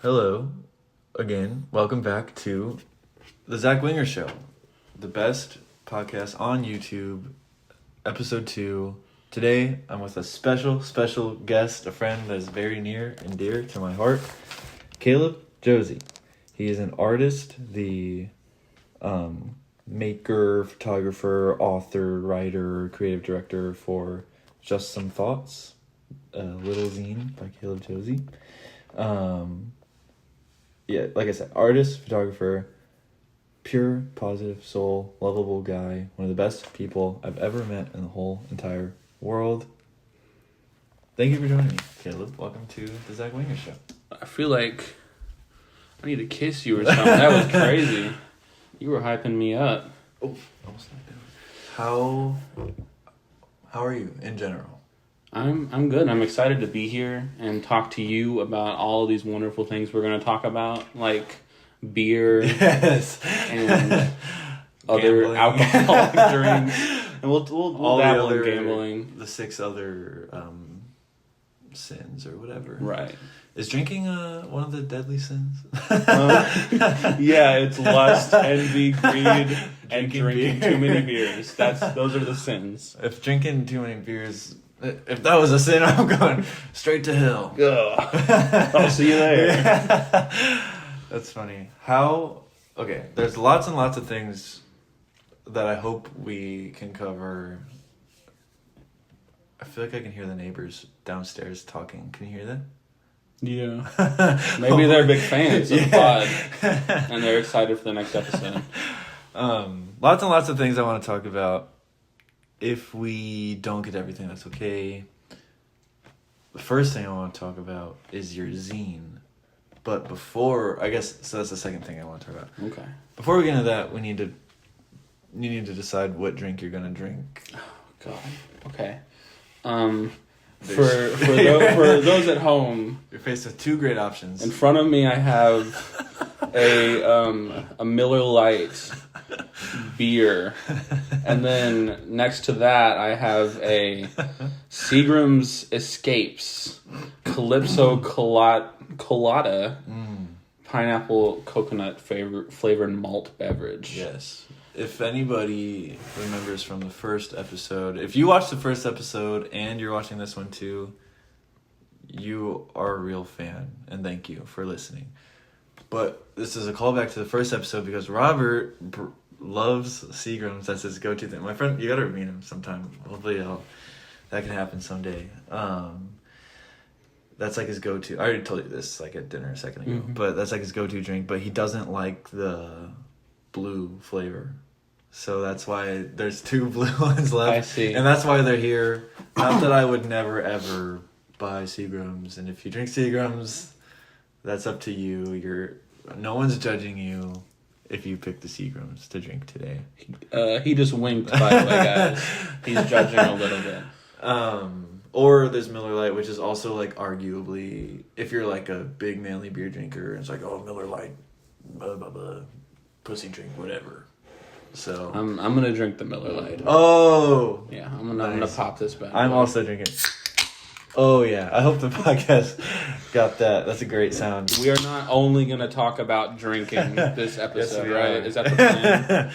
Hello, again. Welcome back to the Zach Winger Show, the best podcast on YouTube, episode 2. Today, I'm with a special guest, a friend that is very near and dear to my heart, Kaleb Josey. He is an artist, the maker, photographer, author, writer, creative director for Just Some Thoughts, Little Zine by Kaleb Josey. Yeah, like I said, artist, photographer, pure, positive soul, lovable guy, one of the best people I've ever met in the whole entire world. Thank you for joining me, Kaleb. Welcome to the Zach Winger Show. I feel like I need to kiss you or something. That was crazy. You were hyping me up. Oh, almost not down. How are you in general? I'm good. I'm excited to be here and talk to you about all of these wonderful things we're going to talk about, like beer, yes, and other alcoholic drinks, and we'll dabble in gambling. The 6 other sins or whatever. Right. Is drinking one of the deadly sins? Yeah, it's lust, envy, greed, and drinking too many beers. Those are the sins. If drinking too many beers, if that was a sin, I'm going straight to hell. I'll see you there. Yeah. That's funny. Okay, there's lots and lots of things that I hope we can cover. I feel like I can hear the neighbors downstairs talking. Can you hear that? Yeah. Maybe they're big fans of the pod, and they're excited for the next episode. Lots and lots of things I want to talk about. If we don't get everything, that's okay. The first thing I want to talk about is your zine. But before, so that's the second thing I want to talk about. Okay. Before we get into that, you need to decide what drink you're going to drink. Oh, God. Okay. For those at home, you're faced with 2 great options. In front of me, I have a Miller Lite beer, and then next to that, I have a Seagram's Escapes Calypso Colada pineapple coconut flavored malt beverage. Yes. If anybody remembers from the first episode, if you watched the first episode and you're watching this one too, you are a real fan, and thank you for listening. But this is a callback to the first episode because Robert loves Seagram's. That's his go-to thing. My friend, you gotta meet him sometime. Hopefully that can happen someday. That's like his go-to. I already told you this like at dinner a second ago, but that's like his go-to drink, but he doesn't like the blue flavor. So that's why there's 2 blue ones left. I see. And that's why they're here. Not that I would never, ever buy Seagram's. And if you drink Seagram's, that's up to you. No one's judging you if you pick the Seagram's to drink today. He just winked, by the way, guys. He's judging a little bit. Or there's Miller Lite, which is also like arguably, if you're like a big manly beer drinker, it's like, oh, Miller Lite, blah, blah, blah, pussy drink, whatever. So I'm gonna drink the Miller Lite. Oh yeah, I'm gonna pop this back. I'm also drinking. Oh yeah, I hope the podcast got that. That's a great sound. We are not only gonna talk about drinking this episode, yes, right? Is that the plan?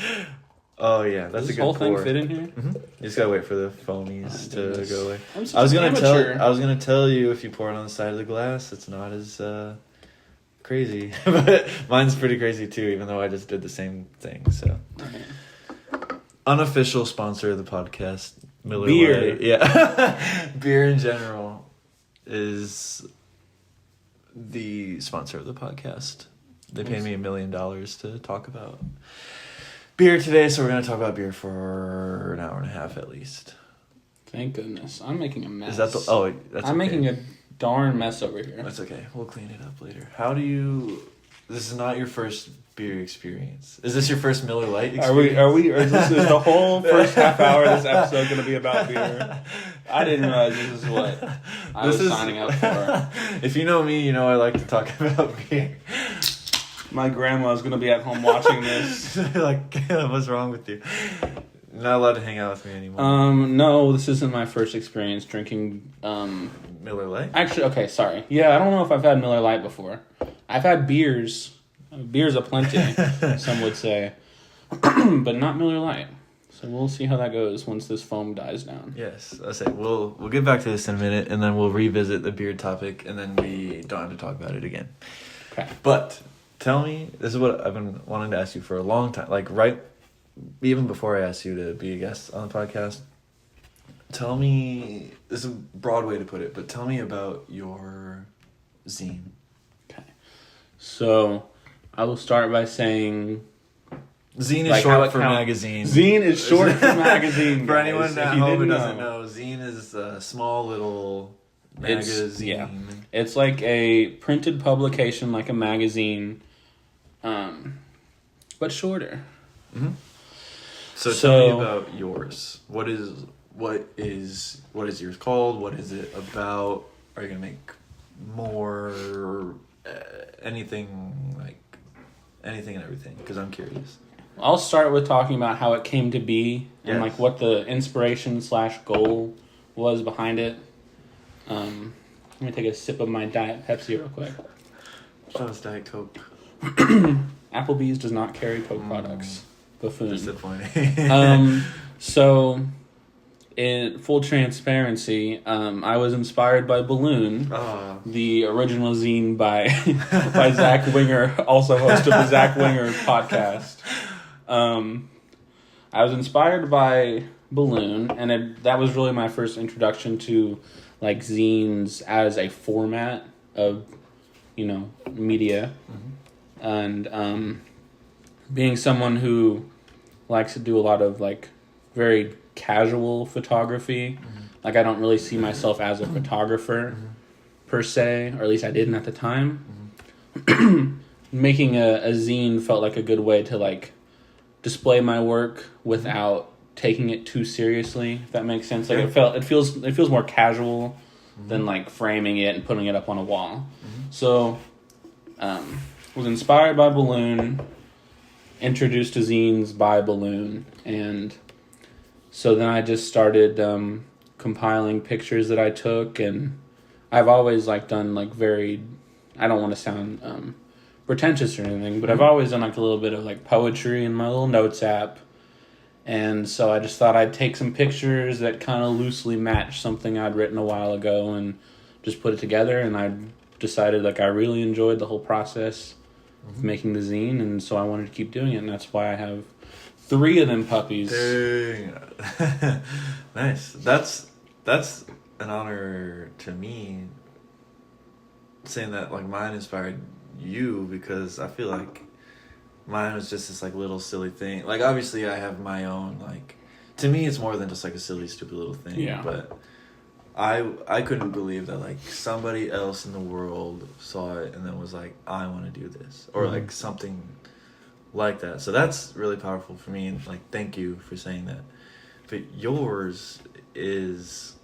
Oh yeah, that's a good. Does this whole thing fit in here? Mm-hmm. You just gotta wait for the foamies to go away. I was gonna tell you if you pour it on the side of the glass, it's not as crazy, but mine's pretty crazy too. Even though I just did the same thing, so. Unofficial sponsor of the podcast, Miller Beer. Lite. Yeah, beer in general is the sponsor of the podcast. They paid me $1 million to talk about beer today, so we're going to talk about beer for an hour and a half at least. Thank goodness. I'm making a mess. Is that the... that's I'm okay. making a darn mess over here. That's okay. We'll clean it up later. This is not your first beer experience. Is this your first Miller Lite experience? Is the whole first half hour of this episode going to be about beer? I didn't realize this is what I was signing up for. If you know me, you know I like to talk about beer. My grandma's going to be at home watching this. Like, what's wrong with you? Not allowed to hang out with me anymore. No, this isn't my first experience drinking, Miller Lite? Actually, okay, sorry. Yeah, I don't know if I've had Miller Lite before. I've had beers aplenty, some would say, but not Miller Lite. So we'll see how that goes once this foam dies down. Yes, I say we'll get back to this in a minute, and then we'll revisit the beer topic, and then we don't have to talk about it again. Okay. But tell me, this is what I've been wanting to ask you for a long time. Like even before I asked you to be a guest on the podcast. Tell me, this is a broad way to put it, but tell me about your zine. Okay. So I will start by saying. Zine is short for magazine. Zine is short for magazine. For anyone at home who doesn't know, zine is a small little magazine. It's like a printed publication, like a magazine, but shorter. Mm-hmm. So tell me about yours. What is yours called? What is it about? Are you gonna make more? Anything and everything? Because I'm curious. I'll start with talking about how it came to be and Yes. what the inspiration / goal was behind it. Let me take a sip of my Diet Pepsi real quick. That was Diet Coke. Applebee's does not carry Coke products. Buffoon. Disappointing. So, in full transparency, I was inspired by Balloon, the original zine by Zach Winger, also host of the Zach Winger podcast. I was inspired by Balloon, and that was really my first introduction to like zines as a format of, media. Mm-hmm. And being someone who likes to do a lot of like very casual photography, like I don't really see myself as a photographer per se, or at least I didn't at the time. Making a zine felt like a good way to like display my work without taking it too seriously, if that makes sense. Like it feels more casual than like framing it and putting it up on a wall. So was inspired by Balloon, introduced to zines by Balloon, and so then I just started compiling pictures that I took, and I've always like done like very, I don't want to sound pretentious or anything, but I've always done like a little bit of like poetry in my little notes app. And so I just thought I'd take some pictures that kind of loosely match something I'd written a while ago and just put it together. And I decided like I really enjoyed the whole process of making the zine, and so I wanted to keep doing it. And that's why I have 3 of them puppies. Dang. Nice. That's an honor to me, saying that like mine inspired you, because I feel like mine was just this like little silly thing. Like obviously I have my own, like, to me it's more than just like a silly stupid little thing. Yeah. But I couldn't believe that like somebody else in the world saw it and then was like, I want to do this, or like something like that. So that's really powerful for me, and like thank you for saying that. But yours is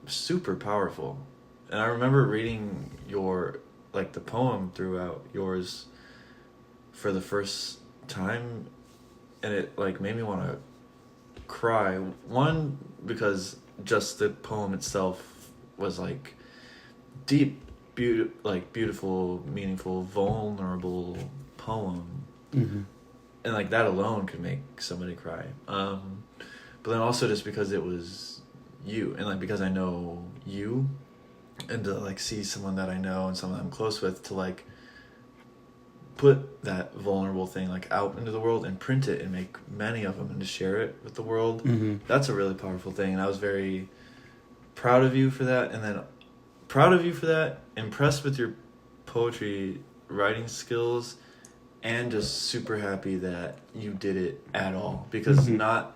super powerful. And I remember reading your like the poem throughout yours for the first time, and it like made me want to cry. One, because just the poem itself was like deep, beautiful, meaningful, vulnerable poem. And like that alone could make somebody cry. But then also just because it was you, and like because I know you, and to like see someone that I know and someone I'm close with to like put that vulnerable thing like out into the world and print it and make many of them and to share it with the world. That's a really powerful thing, and I was very proud of you for that. And then proud of you for that, impressed with your poetry writing skills, and just super happy that you did it at all, because not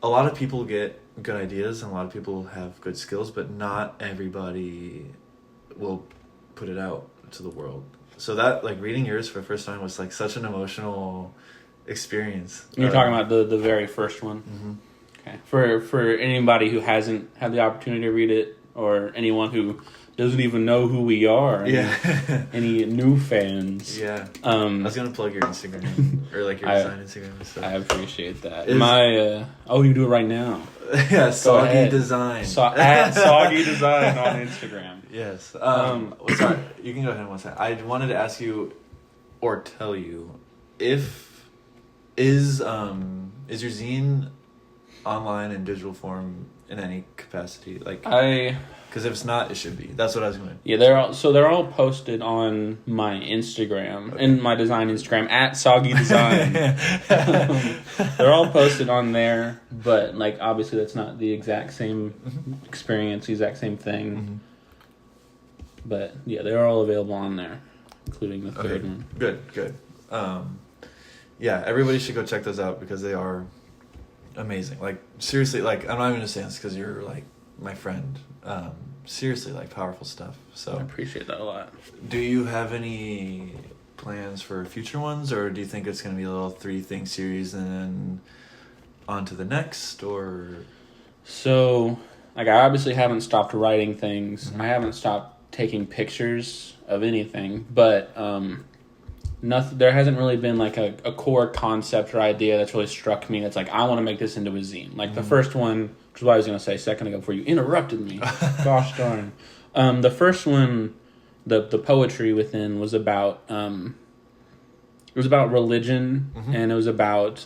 a lot of people get good ideas and a lot of people have good skills, but not everybody will put it out to the world. So that like reading yours for the first time was like such an emotional experience. You're talking about the very first one? Okay. For anybody who hasn't had the opportunity to read it, or anyone who doesn't even know who we are, any new fans. Yeah. I was gonna plug your Instagram or like your design Instagram and stuff. I appreciate that. You do it right now. Yeah, Soggy Design. At Soggy Design on Instagram. Yes. Sorry, you can go ahead and one second. I wanted to ask you, or tell you, is your zine online in digital form in any capacity? Like, because if it's not, it should be. That's what I was going to. Yeah, they're all posted on my Instagram, in my design Instagram at Soggy Design. They're all posted on there, but like obviously that's not the exact same experience, the exact same thing. Mm-hmm. But yeah, they're all available on there, including the third one. Good. Yeah, everybody should go check those out because they are amazing. Like, seriously, like, I'm not even going to say this because you're like my friend. Seriously, like, powerful stuff. So I appreciate that a lot. Do you have any plans for future ones, or do you think it's going to be a little 3-thing series and then on to the next, or? So, like, I obviously haven't stopped writing things. Mm-hmm. I haven't stopped taking pictures of anything, but nothing. There hasn't really been like a core concept or idea that's really struck me. That's like, I want to make this into a zine. Like the first one, which is what I was going to say a second ago before you interrupted me. Gosh darn. The first one, the poetry within was about religion, and it was about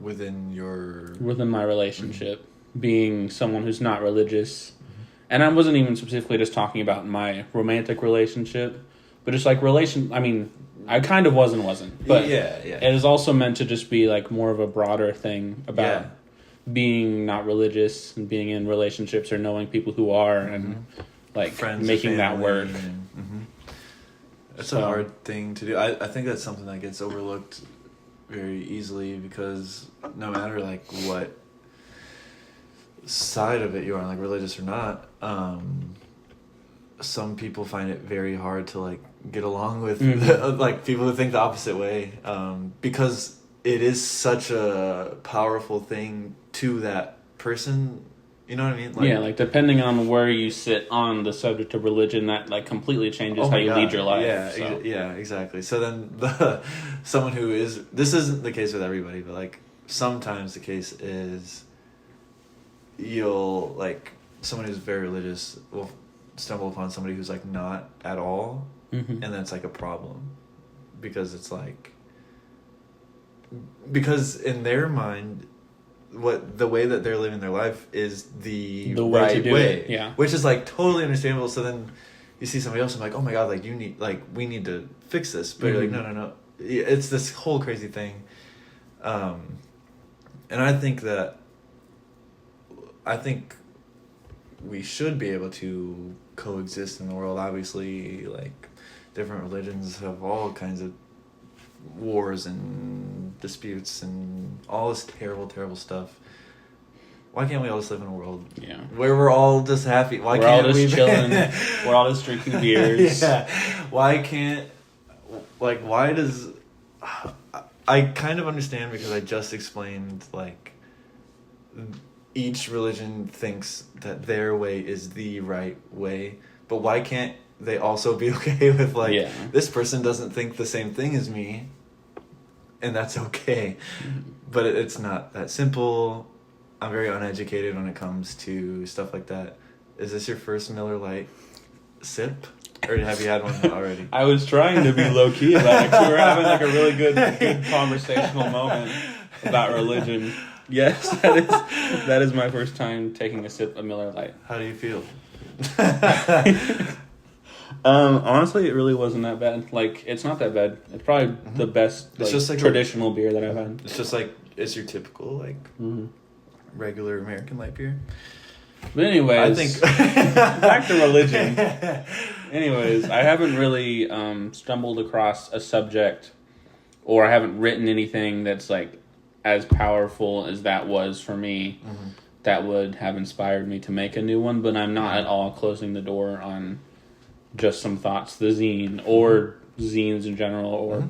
within my relationship, being someone who's not religious. And I wasn't even specifically just talking about my romantic relationship, but just like I mean, I kind of was and wasn't. But yeah. It is also meant to just be like more of a broader thing about being not religious and being in relationships or knowing people who are and like friends, making that work. It's a hard thing to do. I think that's something that gets overlooked very easily because no matter like what side of it you are, like religious or not, some people find it very hard to like get along with like people who think the opposite way, because it is such a powerful thing to that person. You know what I mean? Like, yeah, like depending on where you sit on the subject of religion, that like completely changes how you lead your life. Yeah, exactly. So then someone who is, this isn't the case with everybody, but like sometimes the case is you'll like someone who's very religious will stumble upon somebody who's like not at all, and that's like a problem because in their mind the way that they're living their life is the way right to do way. It. Yeah, which is like totally understandable. So then you see somebody else and like, oh my god, like we need to fix this, but you're like no, it's this whole crazy thing. And I think we should be able to coexist in the world. Obviously, like different religions have all kinds of wars and disputes and all this terrible stuff. Why can't we all just live in a world where we're all just happy? Why can't we all just chilling? We're all just drinking beers. Why can't, like, why does, I kind of understand because I just explained like each religion thinks that their way is the right way, but why can't they also be okay with like this person doesn't think the same thing as me, and that's okay. But it's not that simple. I'm very uneducated when it comes to stuff like that. Is this your first Miller Lite sip, or have you had one already? I was trying to be low key about it. We were having like a really good conversational moment about religion. Yes, that is my first time taking a sip of Miller Lite. How do you feel? Honestly, it really wasn't that bad. Like, it's not that bad. It's probably the best it's just like traditional beer that I've had. It's just like, it's your typical, like, regular American light beer. But anyways, I think back to religion. Anyways, I haven't really stumbled across a subject, or I haven't written anything that's like as powerful as that was for me, that would have inspired me to make a new one. But I'm not at all closing the door on just some thoughts, the zine, or zines in general, or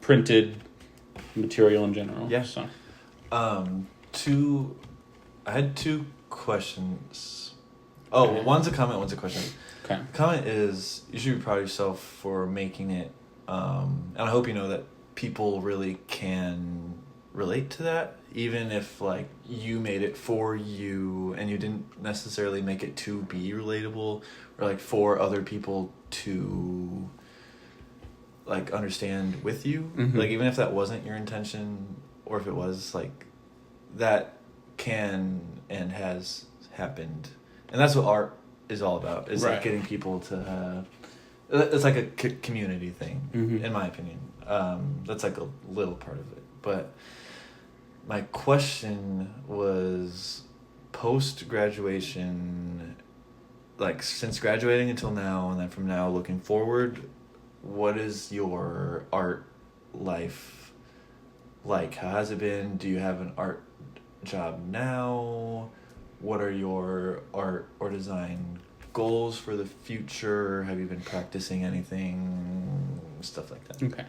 printed material in general. Yeah. So, I had 2 questions. Oh, one's a comment, one's a question. Okay. Comment is, you should be proud of yourself for making it, and I hope you know that people really can relate to that, even if like you made it for you and you didn't necessarily make it to be relatable or like for other people to like understand with you, like even if that wasn't your intention, or if it was, like that can and has happened. And that's what art is all about, is like getting people to it's like a community thing, in my opinion. That's like a little part of it. But my question was, post-graduation, like since graduating until now, and then from now looking forward, what is your art life like? How has it been? Do you have an art job now? What are your art or design goals for the future? Have you been practicing anything? Stuff like that. Okay.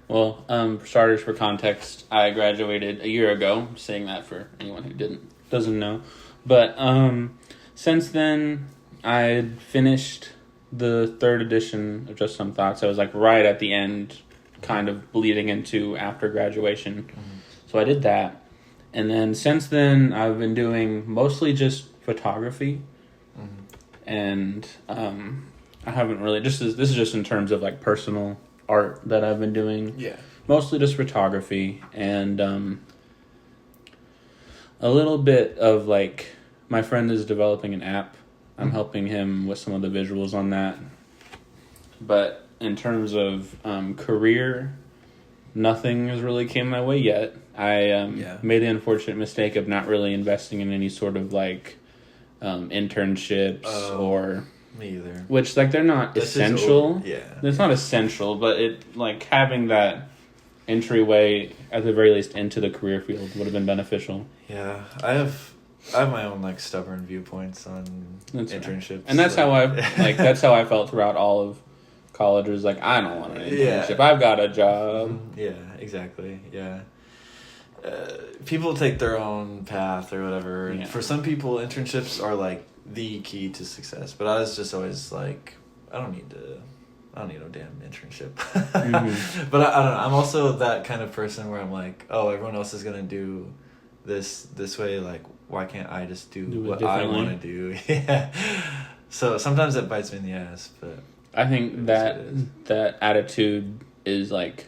Well, for starters, for context, I graduated a year ago, saying that for anyone who doesn't know. But since then, I had finished the 3rd edition of Just Some Thoughts. I was like right at the end, kind of bleeding into after graduation. So I did that. And then since then, I've been doing mostly just photography. And I haven't really, this is just in terms of like personal art that I've been doing. Yeah. Mostly just photography and a little bit of like, my friend is developing an app. I'm helping him with some of the visuals on that. But in terms of career, nothing has really came my way yet. I made the unfortunate mistake of not really investing in any sort of like internships or... Me either. Which, like, they're not essential. Yeah. It's not essential, but it, like, having that entryway, at the very least, into the career field would have been beneficial. Yeah. I have my own, like, stubborn viewpoints on internships. Right. And that's how that's how I felt throughout all of college. Was like, I don't want an internship. I've got a job. Yeah, exactly. Yeah. People take their own path or whatever. Yeah. For some people, internships are, like, the key to success, but I was just always like, I don't need no damn internship. But I don't know, I'm also that kind of person where I'm like, oh, everyone else is gonna do this way, like why can't I just do what I want to do? Yeah. So sometimes that bites me in the ass, but I think that attitude is like,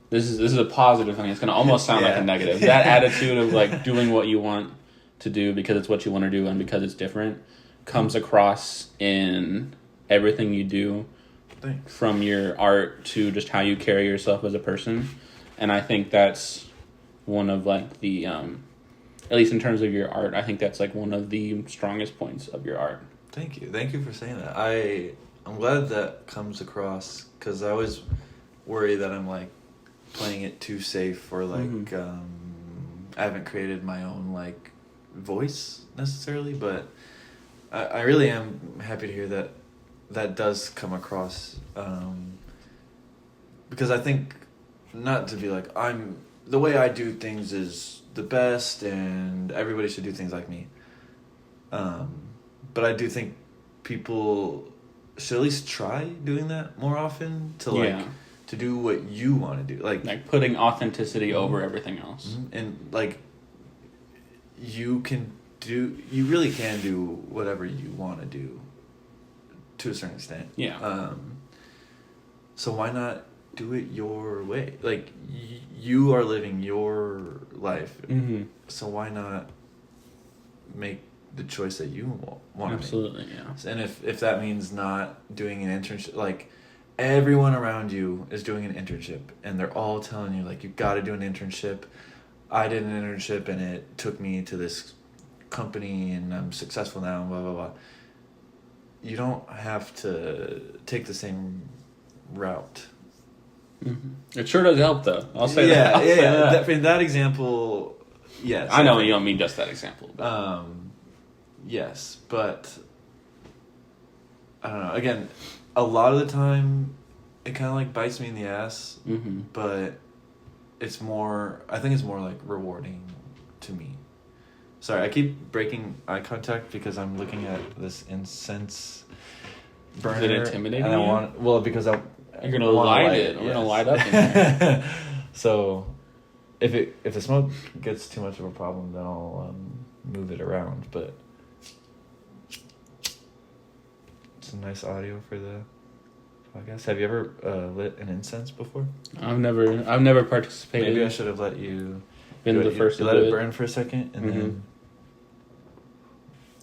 this is a positive thing. It's gonna almost sound like a negative. That attitude of like doing what you want to do because it's what you want to do and because it's different comes across in everything you do. Thanks. From your art to just how you carry yourself as a person. And I think that's one of like the at least in terms of your art, I think that's like one of the strongest points of your art. Thank you for saying that. I'm glad that comes across, because I always worry that I'm like playing it too safe, or like I haven't created my own like voice necessarily, but I really am happy to hear that does come across, because I think, not to be like the way I do things is the best and everybody should do things like me, but I do think people should at least try doing that more often, to do what you want to do, like putting authenticity over everything else. And like you really can do whatever you want to do to a certain extent. Yeah. So why not do it your way? Like you are living your life. So why not make the choice that you want to Absolutely, make? Yeah. And if that means not doing an internship, like everyone around you is doing an internship and they're all telling you like you got to do an internship. I did an internship and it took me to this company and I'm successful now and blah, blah, blah. You don't have to take the same route. It sure does help, though. I'll say that. Yeah. In that example, yes. I know you don't mean just that example. But. Yes, but I don't know. Again, a lot of the time, it kind of like bites me in the ass, but I think it's more like rewarding to me. Sorry, I keep breaking eye contact because I'm looking at this incense burner. Is it intimidating? And because you're gonna light it. We're gonna light up in there. So if the smoke gets too much of a problem, then I'll move it around. But it's a nice audio for the podcast. Have you ever lit an incense before? I've never participated. Maybe I should have let you. Been the first to let do it it. burn for a second, and then.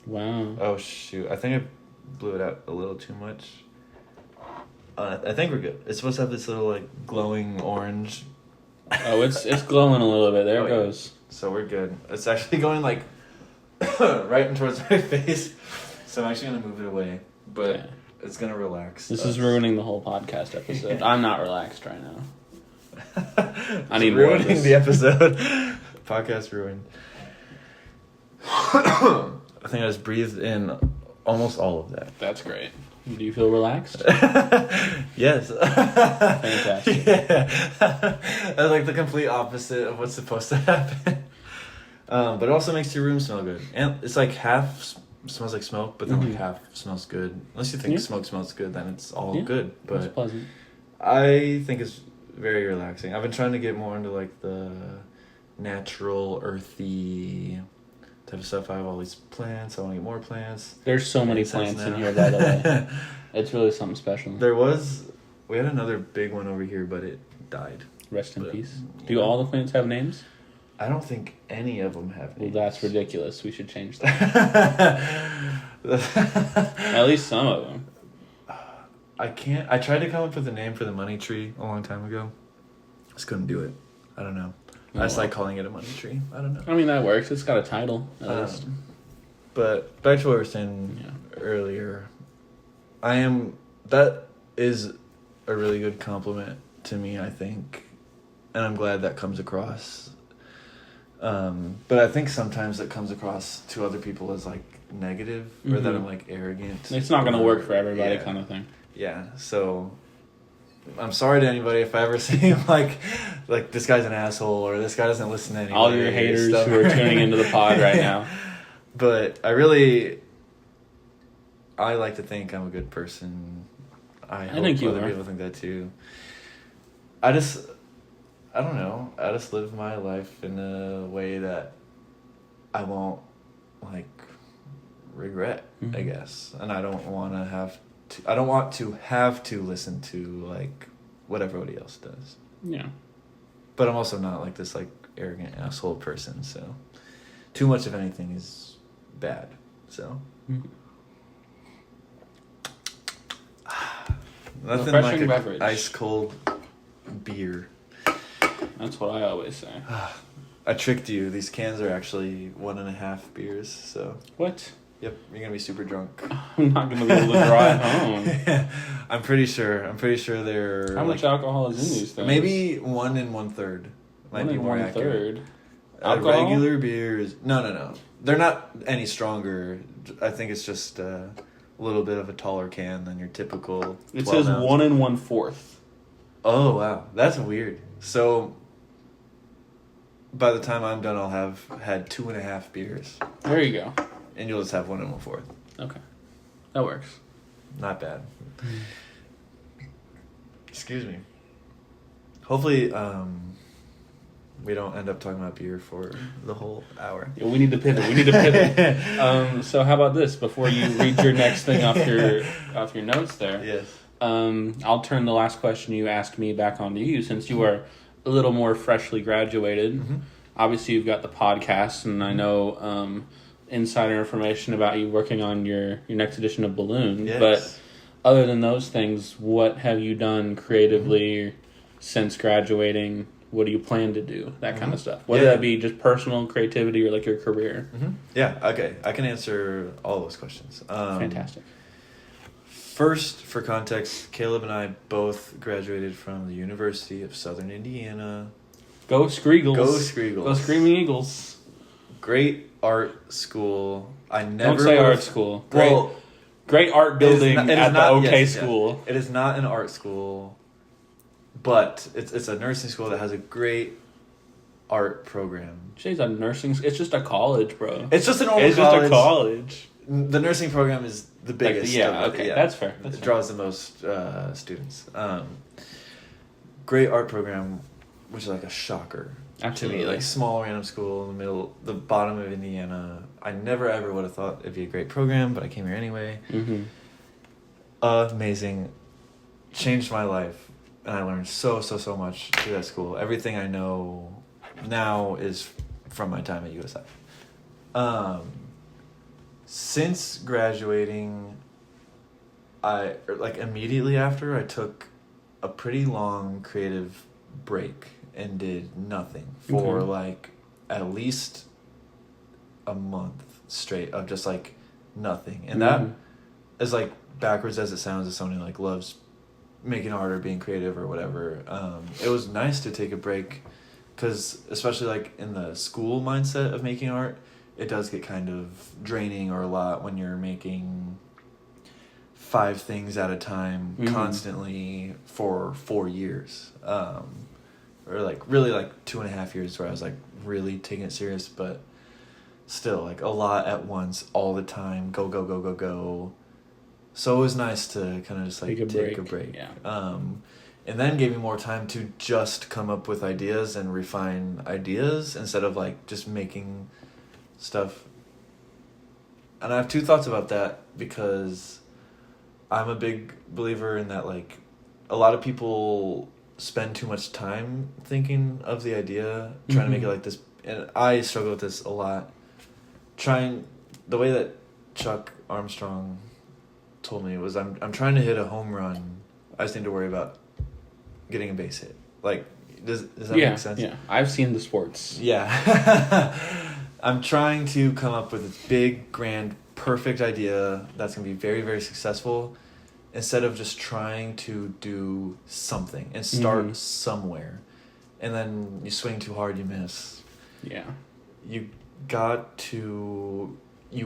Wow. Oh shoot! I think I blew it out a little too much. I think we're good. It's supposed to have this little like glowing orange. Oh, it's glowing a little bit. There it goes. So we're good. It's actually going like right in towards my face. So I'm actually gonna move it away, but it's gonna relax. This is ruining the whole podcast episode. I'm not relaxed right now. I need ruining more of this. the episode. Podcast ruined. I think I just breathed in almost all of that. That's great. Do you feel relaxed? Yes. Fantastic. Yeah. That's like the complete opposite of what's supposed to happen. But it also makes your room smell good. And it's like half smells like smoke, but then like half smells good. Unless you think smoke smells good, then it's all good. But it's pleasant. I think it's very relaxing. I've been trying to get more into like the natural, earthy type of stuff. I have all these plants. I want to get more plants. There's so many plants in here, by the way. It's really something special. We had another big one over here, but it died. Rest in peace. Do all the plants have names? I don't think any of them have names. Well, that's ridiculous. We should change that. At least some of them. I tried to come up with a name for the money tree a long time ago. Just couldn't do it. I don't know. I just like calling it a money tree. I don't know. I mean, that works. It's got a title, at least. But back to what we were saying earlier. That is a really good compliment to me, I think. And I'm glad that comes across. But I think sometimes it comes across to other people as like negative, or that I'm like arrogant. It's not going to work for everybody, kind of thing. Yeah, so I'm sorry to anybody if I ever seem like this guy's an asshole or this guy doesn't listen to anybody. All your haters who are tuning into the pod right now. But I like to think I'm a good person. I hope think you other are. people think that too. I don't know. I just live my life in a way that I won't like regret, I guess. And I don't want to have to listen to like what everybody else does. Yeah. But I'm also not like this like arrogant asshole person, so too much of anything is bad. So nothing Refreshing like beverage. ice cold beer. That's what I always say. I tricked you. These cans are actually 1.5 beers. So What? yep, you're gonna be super drunk. I'm not going to be able to drive home. I'm pretty sure they're. How much alcohol is in these things? Maybe 1 1/3. Might be more accurate. 1/3. Alcohol? Regular beers. No. They're not any stronger. I think it's just a little bit of a taller can than your typical. It says 12 ounce. 1 1/4. Oh wow, that's weird. So by the time I'm done, I'll have had 2.5 beers, There you go. and you'll just have 1 1/4. Okay. That works. Not bad. Excuse me. Hopefully, we don't end up talking about beer for the whole hour. Yeah, we need to pivot. So how about this? Before you read your next thing off your notes there. Yes. I'll turn the last question you asked me back onto you, since you are a little more freshly graduated. Obviously, you've got the podcast, and I know insider information about you working on your next edition of Balloon. Yes. But other than those things, what have you done creatively since graduating? What do you plan to do? That kind of stuff. Whether that be just personal creativity or like your career. Yeah, okay. I can answer all those questions. Fantastic. First, for context, Kaleb and I both graduated from the University of Southern Indiana. Go Screagles. Go Screagles. Go Screaming Eagles. Great art school. I never Don't say would've- art school. Well, Great art building it is at not- the OK yes, school. yes. It is not an art school, but it's a nursing school that has a great art program. She's a nursing. It's just a college, bro. It's just a normal It's college. just a college. The nursing program is the biggest. That's fair. It draws the most students. Great art program. which is like a shocker Absolutely. to me. Like small random school in the bottom of Indiana. I never ever would have thought it'd be a great program, but I came here anyway. Mm-hmm. Amazing. Changed my life, and I learned so much through that school. Everything I know now is from my time at USF. Since graduating, immediately after, I took a pretty long creative break and did nothing for at least a month straight of just nothing. And that is backwards as it sounds, as somebody loves making art or being creative or whatever. It was nice to take a break, because especially in the school mindset of making art, it does get kind of draining or a lot when you're making 5 things at a time constantly for 4 years, or really 2.5 years where I was really taking it serious, but still a lot at once all the time, go. So it was nice to kind of just take a break. Yeah. And then gave me more time to just come up with ideas and refine ideas instead of just making stuff. And I have 2 thoughts about that, because I'm a big believer in that a lot of people spend too much time thinking of the idea, trying to make it this, and I struggle with this a lot. The way that Chuck Armstrong told me was, I'm trying to hit a home run, I just need to worry about getting a base hit. Does that make sense? Yeah, I've seen the sports. Yeah. I'm trying to come up with a big, grand, perfect idea that's going to be very, very successful, instead of just trying to do something and start somewhere. And then you swing too hard, you miss. Yeah. You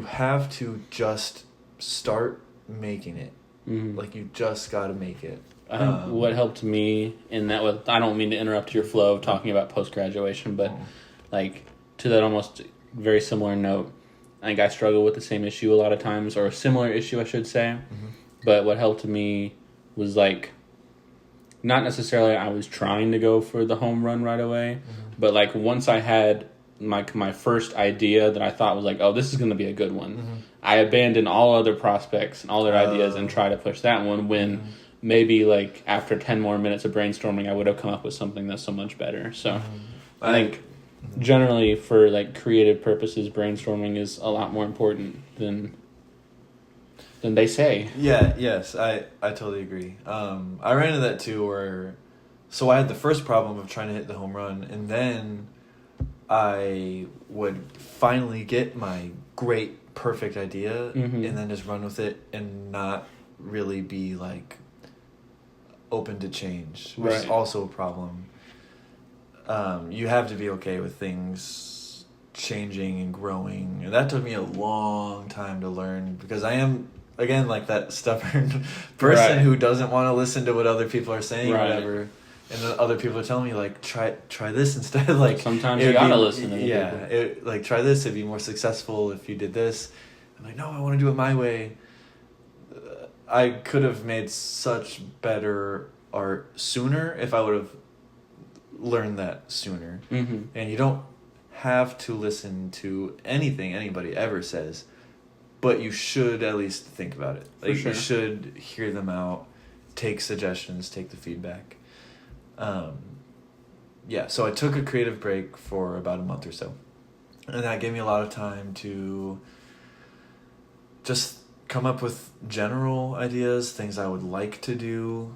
have to just start making it. You just got to make it. I think what helped me in that was, I don't mean to interrupt your flow of talking about post-graduation, but to that almost very similar note, I think I struggle with the same issue a lot of times, or a similar issue, I should say. But what helped me was not necessarily I was trying to go for the home run right away, but once I had my first idea that I thought was oh, this is going to be a good one, I abandoned all other prospects and all their ideas and try to push that one, when maybe after 10 more minutes of brainstorming, I would have come up with something that's so much better. So I think generally for creative purposes, brainstorming is a lot more important than they say. Yeah, yes, I totally agree. I ran into that too, so I had the first problem of trying to hit the home run, and then I would finally get my great, perfect idea, and then just run with it and not really be open to change, which is also a problem. You have to be okay with things changing and growing, and that took me a long time to learn, because I am, again, that stubborn person who doesn't want to listen to what other people are saying or whatever, and then other people are telling me try this instead. Sometimes you gotta listen to people. Try this, it'd be more successful if you did this. I'm no, I want to do it my way. I could have made such better art sooner if I would have learned that sooner. And you don't have to listen to anything anybody ever says, but you should at least think about it. You should hear them out, take suggestions, take the feedback. So I took a creative break for about a month or so, and that gave me a lot of time to just come up with general ideas, things I would like to do.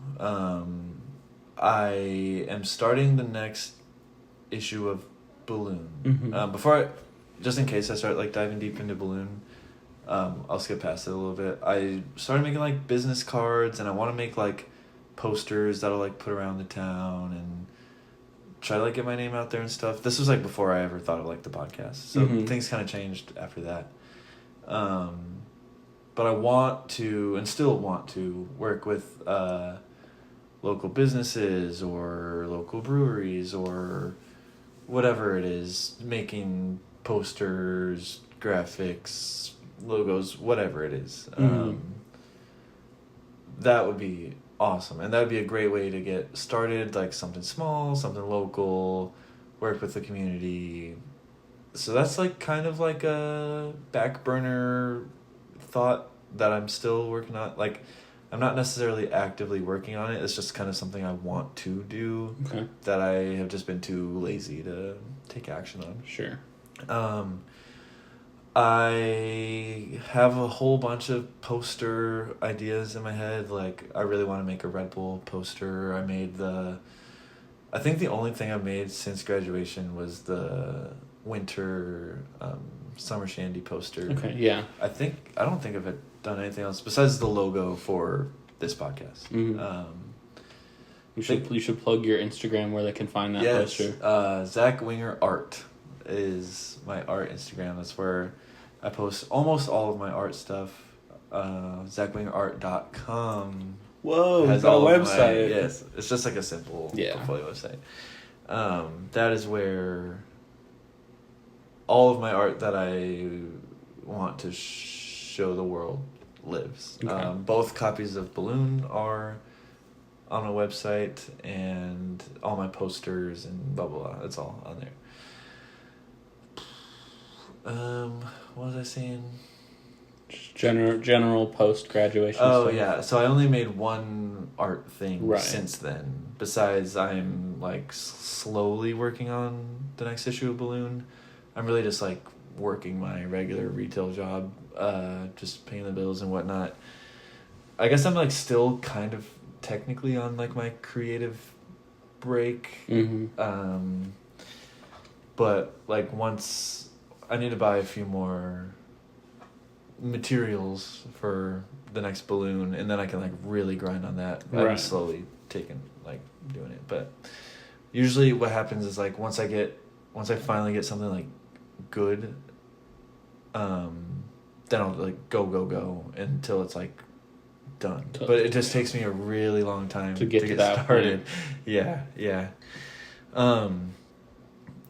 I am starting the next issue of Balloon. Just in case I start diving deep into Balloon, I'll skip past it a little bit. I started making business cards, and I want to make posters that'll put around the town and try to get my name out there and stuff. This was before I ever thought of the podcast, so things kind of changed after that. But I want to, and still want to, work with local businesses or local breweries or whatever it is, making posters, graphics, logos, whatever it is. That would be awesome. And that would be a great way to get started, like something small, something local, work with the community. So that's like kind of like a back burner thought that I'm still working on. Like, I'm not necessarily actively working on it. It's just kind of something I want to do that I have just been too lazy to take action on. Sure. I have a whole bunch of poster ideas in my head. Like, I really want to make a Red Bull poster. I think the only thing I've made since graduation was the winter summer shandy poster. Okay, yeah. I don't think I've done anything else besides the logo for this podcast. Mm-hmm. You should plug your Instagram where they can find that poster. Zach Winger Art is my art Instagram. That's where I post almost all of my art stuff. ZachWingerArt.com. Whoa, has got a website. Yes, it's just like a simple portfolio website. That is where all of my art that I want to show the world lives. Okay. Both copies of Balloon are on a website, and all my posters and blah blah blah. It's all on there. What was I saying? General post graduation. Oh yeah, so I only made one art thing since then. Besides, I'm like slowly working on the next issue of Balloon. I'm really just like working my regular retail job, just paying the bills and whatnot. I guess I'm like still kind of technically on like my creative break. Mm-hmm. But like once I need to buy a few more materials for the next Balloon, and then I can like really grind on that. I'm slowly doing it, but usually what happens is like once I finally get something like good, then I'll like go until it's like done. But it just takes me a really long time to get started. Point. Yeah.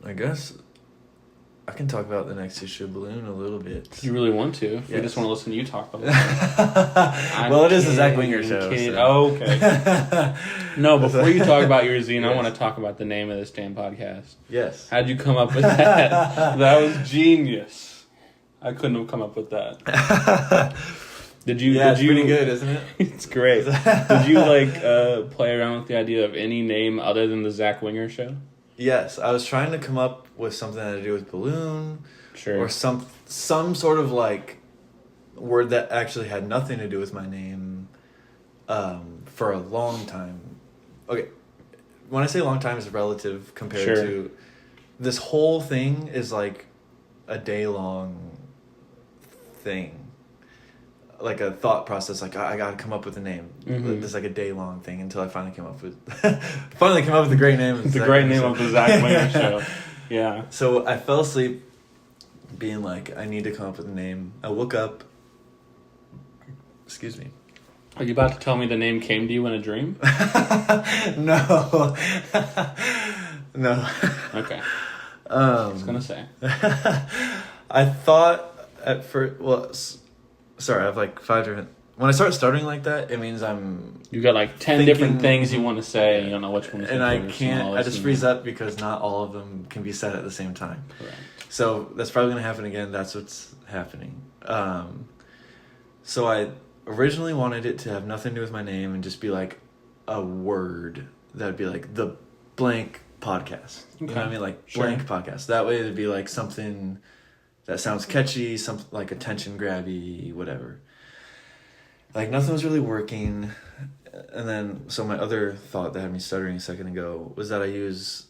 I guess I can talk about the next issue of Balloon a little bit. Do you really want to? If you just want to listen to you talk about it. Well, it is a Zach Winger show. So. Oh, okay. No, before you talk about your zine, I want to talk about the name of this damn podcast. Yes. How'd you come up with that? That was genius. I couldn't have come up with that. Did you? It's pretty good, isn't it? It's great. Did you play around with the idea of any name other than the Zach Winger show? Yes, I was trying to come up with something to do with Balloon, or some sort of like word that actually had nothing to do with my name, for a long time. Okay, when I say long time, it's relative compared to this whole thing is like a day-long thing. Like a thought process, like I gotta come up with a name. Mm-hmm. It's like a day long thing until I finally came up with the great name. The great name of the Zach Winger show. Yeah. So I fell asleep, being like, I need to come up with a name. I woke up. Excuse me. Are you about to tell me the name came to you in a dream? No. No. Okay. I was gonna say. I thought at first. Well. Sorry, I have like 5 different... When I start starting like that, it means You got like 10 different things you want to say, and you don't know which one to say. And I can't... I just freeze up because not all of them can be said at the same time. Correct. So that's probably going to happen again. That's what's happening. So I originally wanted it to have nothing to do with my name and just be like a word that would be like the blank podcast. You know what I mean? Like blank podcast. That way it'd be like something... that sounds catchy, some like attention grabby, whatever. Like nothing was really working. And then, so my other thought that had me stuttering a second ago was that I use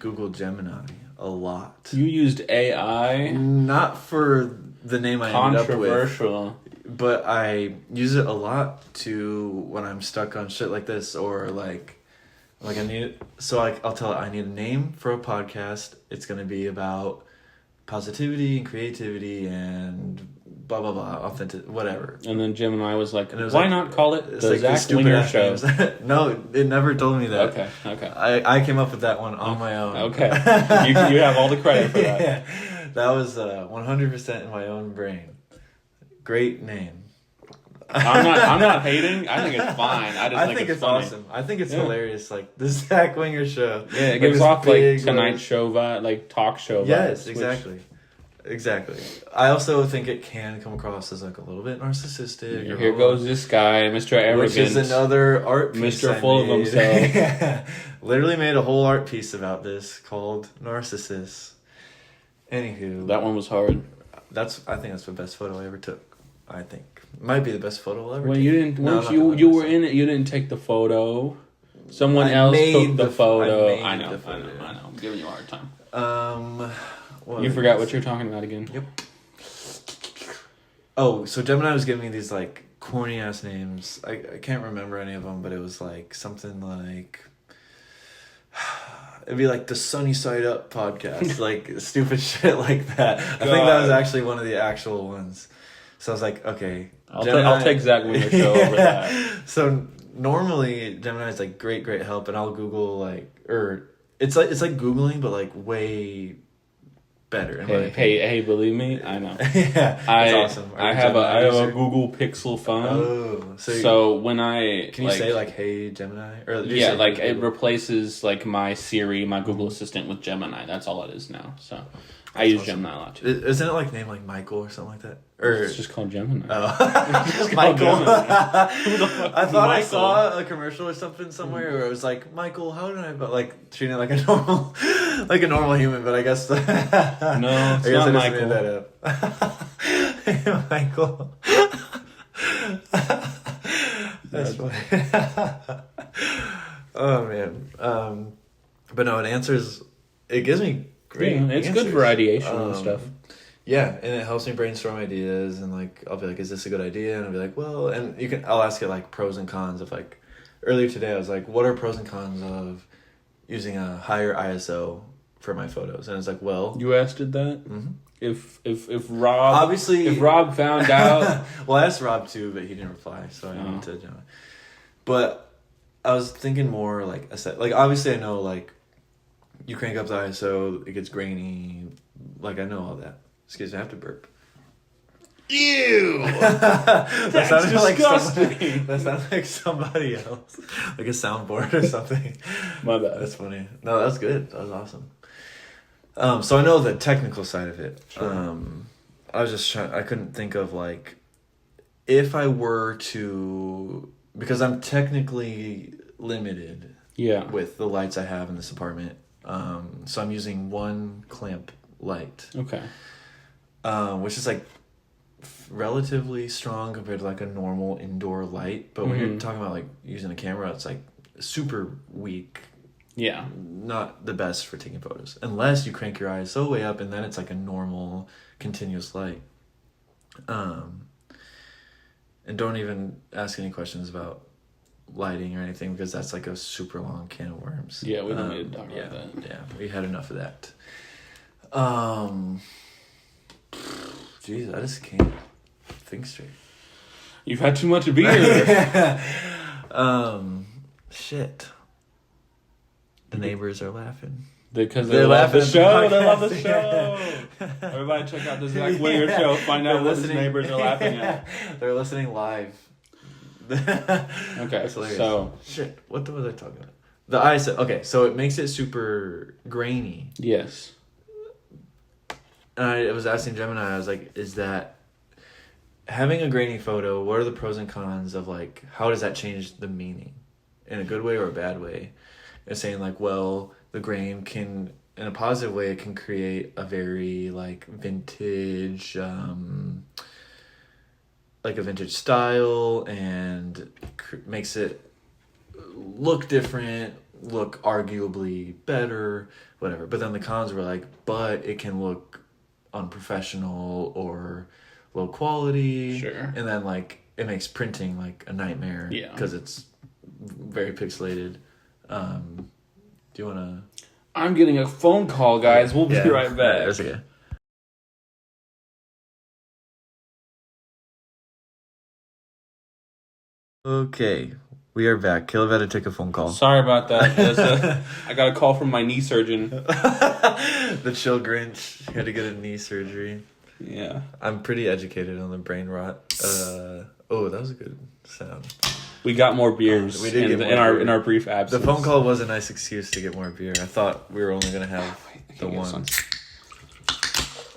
Google Gemini a lot. You used AI? Not for the name I ended up with. Controversial. But I use it a lot when I'm stuck on shit like this, or like I need, so I'll tell it I need a name for a podcast. It's going to be about positivity and creativity and blah blah blah, authentic, whatever. And then Gemini was like, "Why not call it the Zach Winger show?" No, it never told me that. Okay. I came up with that one on my own. Okay, you have all the credit for that. Yeah, that was 100% in my own brain. Great name. I'm not hating. I think it's fine. I think it's funny. Awesome. I think it's hilarious. Like the Zach Winger show. Yeah, it gives off like Tonight Show vibe, like talk show vibes. Yes, exactly. Exactly. I also think it can come across as like a little bit narcissistic. Here goes this guy, Mr. Arrogant. Which is another art piece. Mr. Full of himself. Yeah. Literally made a whole art piece about this called Narcissus. Anywho. That one was hard. I think that's the best photo I ever took. I think. Might be the best photo I'll ever well, take. You didn't you were in it, you didn't take the photo. Someone else took the photo. I know. I'm giving you a hard time. You forgot what you're talking about again. Yep. Oh, so Gemini was giving me these like corny ass names. I can't remember any of them, but it was like something like it'd be like the Sunny Side Up podcast, like stupid shit like that. I think that was actually one of the actual ones. So I was like, okay, I'll take Zach Winger show over that. So normally Gemini is like great help, and I'll Google like it's like Googling, but like way better. Hey, believe me, I know. Yeah, it's awesome. I have a Google Pixel phone. Oh, so when I can you say like Hey Gemini? Or yeah, like it replaces like my Siri, my Google Assistant with Gemini. That's all it is now. So I use Gemini a lot too. Isn't it like named like Michael or something like that? Or it's just called Gemini. Oh, Michael. I thought I saw a commercial or something somewhere where it was like, Michael, how did I like treating it like a normal human? But I guess no, it's not Michael. Made that up. Michael. That's funny. Oh man. But no, it gives me great. Yeah, it's good for ideation and stuff. Yeah, and it helps me brainstorm ideas, and like I'll be like, is this a good idea? And I'll be like, well, and I'll ask it like pros and cons of like earlier today I was like, what are pros and cons of using a higher ISO for my photos? And it's like, well, you asked it that? Mm-hmm. If Rob obviously if Rob found out well, I asked Rob too, but he didn't reply, so I went to Gemini. But I was thinking more like obviously I know like you crank up the ISO, it gets grainy, like I know all that. Excuse me, I have to burp. Ew! That sounded disgusting. That sounds like somebody else, like a soundboard or something. My bad. That's funny. No, that's good. That was awesome. So I know the technical side of it. Sure. I was just I couldn't think of like if I were to, because I'm technically limited. Yeah. With the lights I have in this apartment, so I'm using one clamp light. Okay. Which is like relatively strong compared to like a normal indoor light, but when you're talking about like using a camera, it's like super weak. Yeah, not the best for taking photos unless you crank your ISO way up, and then it's like a normal continuous light. And don't even ask any questions about lighting or anything, because that's like a super long can of worms. Yeah, we don't need to talk about that. Yeah, we had enough of that. Jeez, I just can't think straight. You've had too much beer. Shit. The neighbors are laughing. Because they love the show. They love the show. Everybody check out the Zach Winger show. Find out what his neighbors are laughing at. They're listening live. Okay, so... Shit, what was I talking about? The ISO. Okay, so it makes it super grainy. Yes. And I was asking Gemini, I was like, is that... Having a grainy photo, what are the pros and cons of, like, how does that change the meaning? In a good way or a bad way? It's saying, like, well, the grain can... In a positive way, it can create a very, like, vintage... like a vintage style, and makes it look different, look arguably better, whatever. But then the cons were like, but it can look unprofessional or low quality. Sure. And then like it makes printing like a nightmare. Yeah. Because it's very pixelated. Do you want to... I'm getting a phone call, guys. We'll be right back. Yeah, that's okay. Okay, we are back. Kaleb had to take a phone call. Sorry about that. I got a call from my knee surgeon. The chill Grinch. He had to get a knee surgery. Yeah. I'm pretty educated on the brain rot Oh, that was a good sound. We got more beers We did get more in beer. our brief absence. The phone call was a nice excuse to get more beer. I thought we were only going to have the one.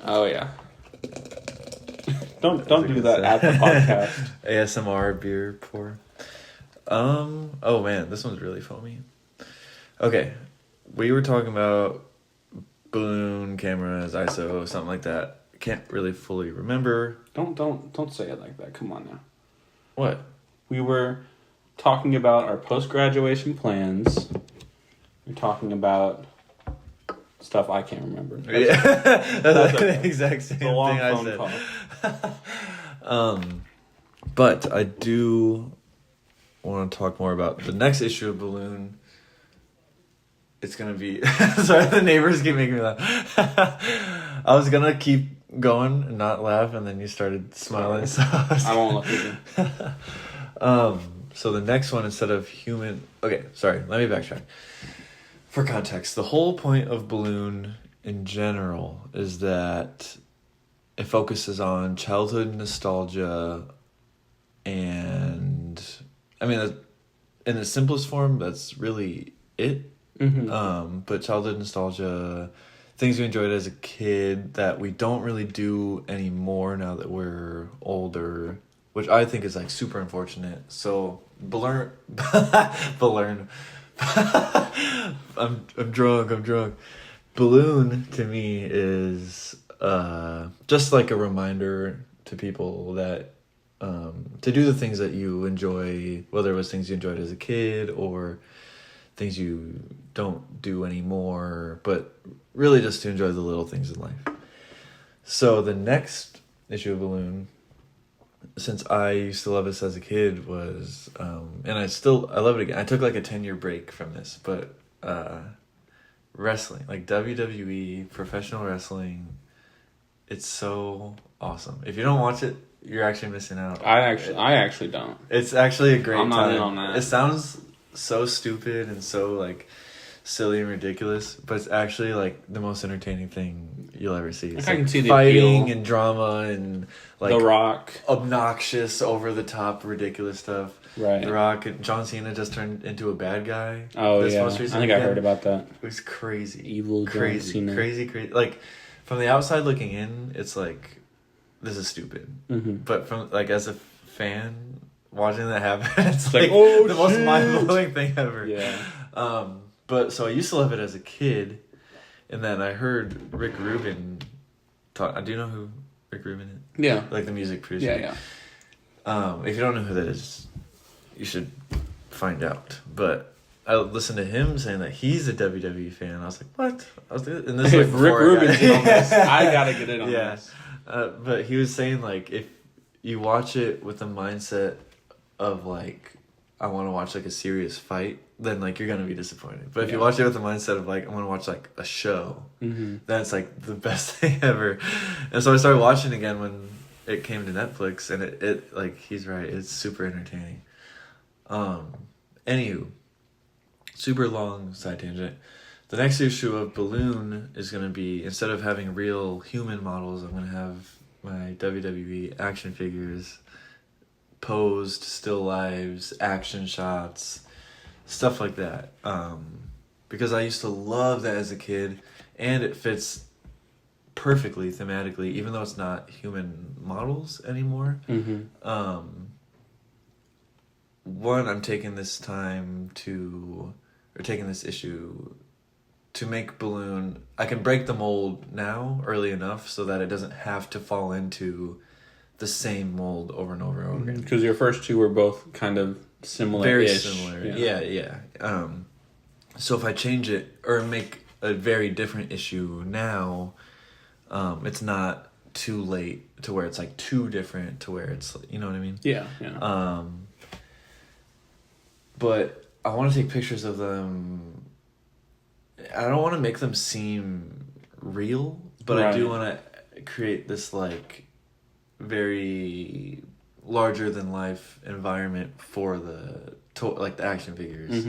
Oh, yeah. Don't do that at the podcast. ASMR beer pour. Oh man, this one's really foamy. Okay, we were talking about balloon cameras, ISO, something like that. Can't really fully remember. Don't say it like that. Come on now. What? We were talking about our post-graduation plans. We're talking about stuff I can't remember. That's the exact same a long thing I phone said. But I do want to talk more about the next issue of Balloon. It's gonna be sorry, the neighbors keep making me laugh. I was gonna keep going and not laugh, and then you started smiling. So I won't look at you. So the next one, instead of human... Okay, sorry, let me backtrack. For context, the whole point of Balloon in general is that it focuses on childhood nostalgia, and I mean, in the simplest form, that's really it. Mm-hmm. But childhood nostalgia, things we enjoyed as a kid that we don't really do anymore now that we're older, which I think is like super unfortunate. So Balloon, I'm drunk. Balloon to me is just like a reminder to people that to do the things that you enjoy, whether it was things you enjoyed as a kid or things you don't do anymore, but really just to enjoy the little things in life. So the next issue of Balloon, since I used to love this as a kid, was and I love it again. I took like a 10-year break from this, but wrestling, like WWE, professional wrestling, it's so awesome. If you don't watch it, you're actually missing out. I actually don't. It's actually a great I'm not time. in on that. It sounds so stupid and so like silly and ridiculous, but it's actually like the most entertaining thing you'll ever see. It's I can see the fighting appeal. and drama and like The Rock, obnoxious, over the top, ridiculous stuff. right? The Rock and John Cena just turned into a bad guy. Oh this yeah, most I recent think I weekend. heard about that. It was crazy, Evil John Cena. crazy. Like from the outside looking in, it's like this is stupid. Mm-hmm. But from like as a fan watching that happen, it's like, like oh, the most shit. mind-blowing thing ever. Yeah. But so I used to love it as a kid, and then I heard Rick Rubin talk. Do you know who Rick Rubin is? Yeah. Like the music producer. Yeah. If you don't know who that is, you should find out. But I listened to him saying that he's a WWE fan. I was like, what? And this is If like Rick before Rubin's in on this, I gotta get in on this. But he was saying like if you watch it with the mindset of like I want to watch like a serious fight, then like you're gonna be disappointed. But if you watch it with the mindset of like I want to watch like a show, then it's like the best thing ever. And so I started watching again when it came to Netflix, and it like he's right, it's super entertaining. Anywho, super long side tangent. The next issue of Balloon is gonna be, instead of having real human models, I'm gonna have my WWE action figures, posed, still lives, action shots, stuff like that. Because I used to love that as a kid, and it fits perfectly thematically, even though it's not human models anymore. One, I'm taking this issue to make Balloon, I can break the mold now early enough so that it doesn't have to fall into the same mold over and over and over again. Because your first two were both kind of similar. Very similar. Yeah. So if I change it or make a very different issue now, it's not too late to where it's like too different to where it's, you know what I mean? Yeah. But I want to take pictures of them. I don't want to make them seem real, but I do want to create this like very larger than life environment for the action figures.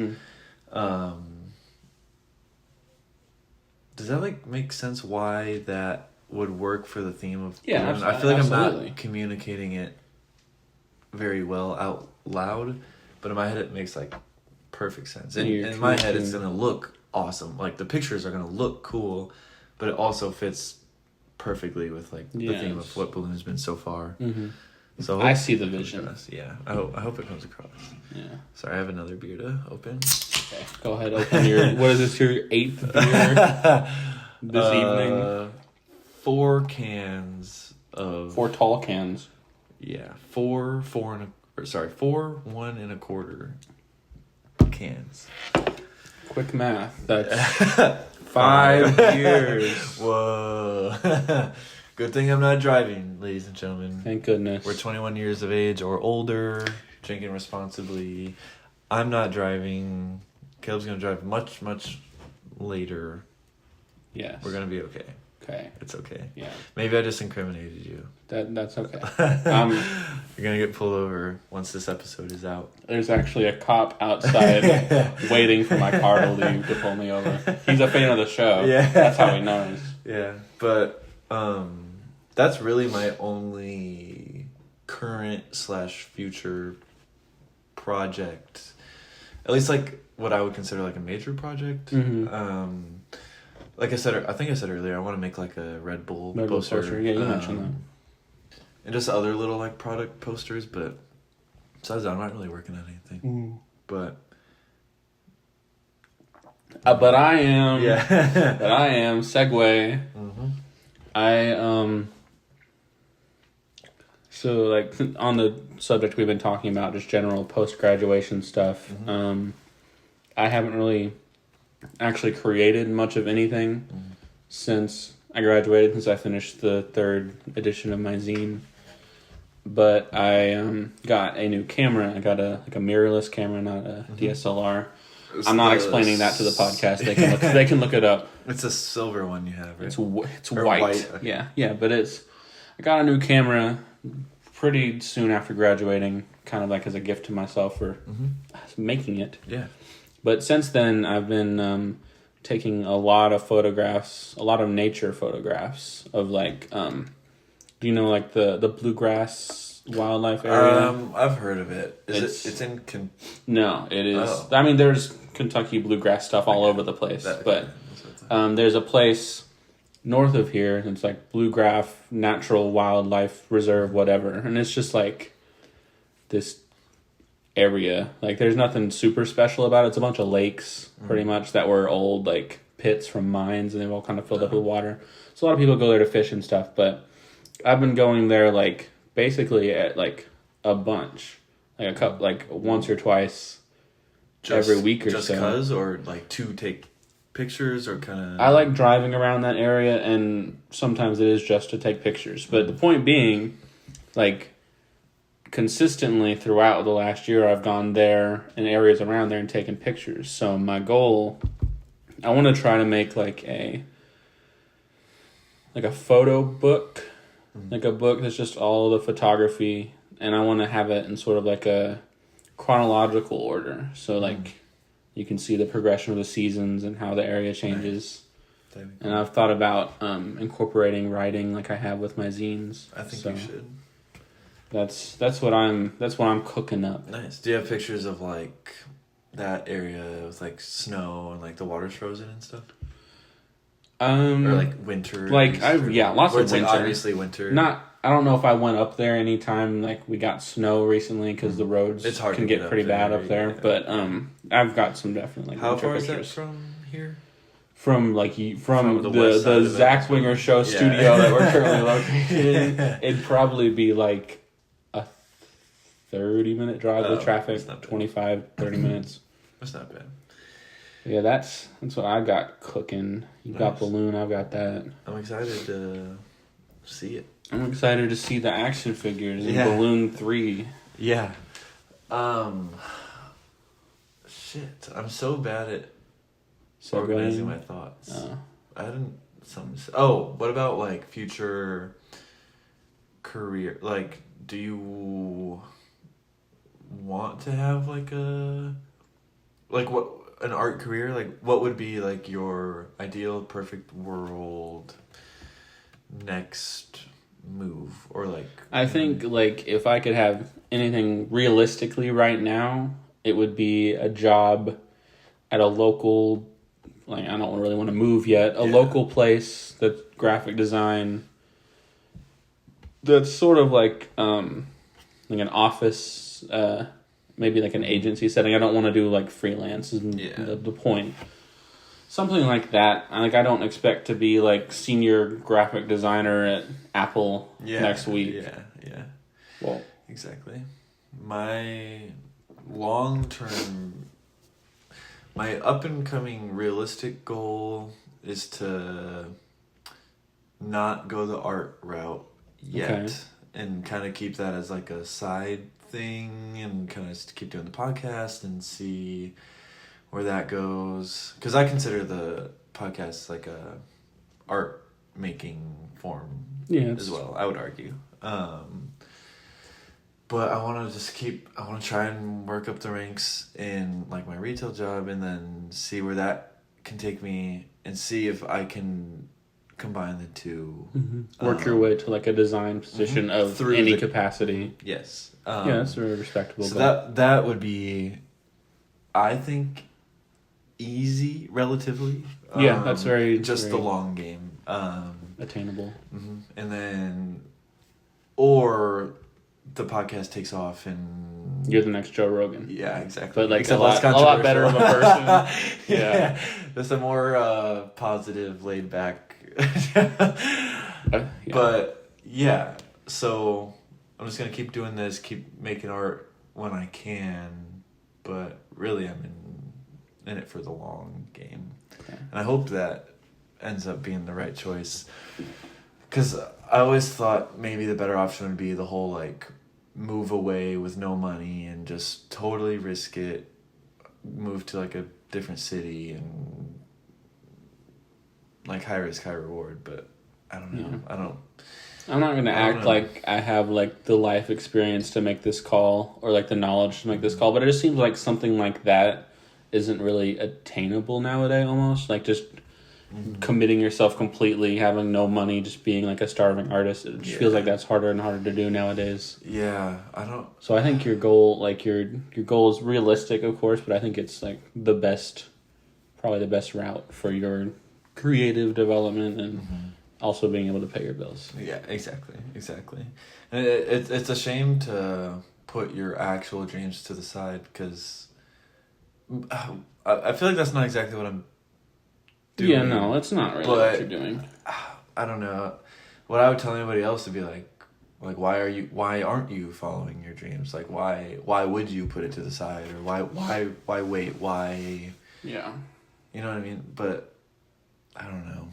Does that like make sense why that would work for the theme of Balloon? I feel like absolutely. I'm not communicating it very well out loud, but in my head it makes like perfect sense. And You're in my head tweaking. it's gonna look awesome. Like the pictures are gonna look cool, but it also fits perfectly with like the theme Yes. of what Balloon has been so far. Mm-hmm. So I see the it comes vision. across. Yeah, I hope it comes across. Yeah. Sorry, I have another beer to open. Okay. Go ahead. Open your. What is this? Your 8th beer this evening? 4 cans of 4 tall cans. yeah, 4 1 1/4 cans. Quick math. That's 5 years. Whoa. Good thing I'm not driving, ladies and gentlemen. Thank goodness. We're 21 years of age or older, drinking responsibly. I'm not driving. Caleb's going to drive much, much later. Yes. We're going to be okay. Okay. It's okay. Yeah. Maybe I just incriminated you. That's okay. You're going to get pulled over once this episode is out. There's actually a cop outside waiting for my car to leave to pull me over. He's a fan of the show. Yeah. That's how he knows. Yeah. But that's really my only current / future project. At least like what I would consider like a major project. Mm-hmm. Like I think I said earlier, I want to make like a Red Bull poster. Yeah, you mentioned that. And just other little like product posters, but besides that, I'm not really working on anything. But But I am. yeah. But I am. Segue. Mm-hmm. So like on the subject we've been talking about, just general post-graduation stuff. Mm-hmm. I haven't really actually created much of anything since I graduated, since I finished the 3rd edition of my zine. But I got a new camera. I got a mirrorless camera, not a DSLR. I'm not explaining that to the podcast. They can look it up. It's a silver one you have, right? It's Or white. white, okay. Yeah. But I got a new camera pretty soon after graduating, kind of like as a gift to myself for making it. Yeah. But since then, I've been taking a lot of photographs, a lot of nature photographs of like, do you know like the bluegrass wildlife area? I've heard of it. It's in No, it is. Oh. I mean, there's Kentucky bluegrass stuff all over the place, but there's a place north of here. It's like Bluegrass Natural Wildlife Reserve, whatever, and it's just like this area. Like, there's nothing super special about it. It's a bunch of lakes, pretty much, that were old like pits from mines, and they've all kind of filled up with water. So a lot of people go there to fish and stuff, but I've been going there like basically at like a bunch, like a couple, like once or twice every week or so. Just cause, or like to take pictures, or kind of. I like driving around that area, and sometimes it is just to take pictures. But the point being, like, consistently throughout the last year, I've gone there and areas around there and taken pictures. So my goal, I want to try to make like a photo book, like a book that's just all the photography, and I want to have it in sort of like a chronological order. So like you can see the progression of the seasons and how the area changes. Nice. And I've thought about incorporating writing like I have with my zines. I think you should. That's what I'm cooking up. Nice. Do you have pictures of like that area with like snow and like the water's frozen and stuff? Or like winter. Like lots of it's winter. Like obviously winter. I don't know if I went up there anytime like we got snow recently, because the roads can get pretty bad up there. Yeah. But I've got some definitely. How far pictures. is that from here? From the Zach Winger Show studio that we're currently located in, it'd probably be like a 30-minute drive with traffic, 25, 30 minutes. That's not bad. Yeah, that's what I got cooking. You got Balloon, I've got that. I'm excited to see it. I'm excited to see the action figures in Balloon 3. Yeah. Shit. I'm so bad at organizing my thoughts. I didn't. What about like future career? Like, do you want to have like an art career? Like, what would be like your ideal perfect world next move or like? I think like if I could have anything realistically right now, it would be a job at a local, like I don't really want to move yet, a local place that's graphic design that's sort of like an office, maybe like an agency setting. I don't want to do like freelance is the point. Something like that. Like I don't expect to be like senior graphic designer at Apple next week. Yeah. Well, exactly. My long-term, my up-and-coming realistic goal is to not go the art route yet, and kind of keep that as like a side thing, and kind of keep doing the podcast and see where that goes. Because I consider the podcast like a art making form as well, I would argue. But I want to try and work up the ranks in like my retail job, and then see where that can take me, and see if I can combine the two. Work your way to like a design position of through any capacity. Yes. That's very respectable. So that would be, I think, easy relatively. That's very just the long game. Attainable. And then, or the podcast takes off and you're the next Joe Rogan. Yeah, exactly. But like a lot better of a person. Yeah. Just a more positive, laid back. But yeah, so I'm just gonna keep doing this, keep making art when I can, but really I'm in it for the long game. And I hope that ends up being the right choice, because I always thought maybe the better option would be the whole like move away with no money and just totally risk it, move to like a different city and like high risk, high reward. But I don't know. I'm not going to act like I have like the life experience to make this call or like the knowledge to make this call, but it just seems like something like that isn't really attainable nowadays almost. Like just committing yourself completely, having no money, just being like a starving artist. It just feels like that's harder and harder to do nowadays. Yeah, I don't. So I think your goal, like your goal is realistic, of course, but I think it's like probably the best route for your creative development and also being able to pay your bills. Yeah, exactly. And it's a shame to put your actual dreams to the side, because I feel like that's not exactly what I'm doing. Yeah, no, it's not really what you're doing. I don't know. What I would tell anybody else would be like why aren't you following your dreams? Like why would you put it to the side, or why wait? Why? Yeah. You know what I mean? But I don't know.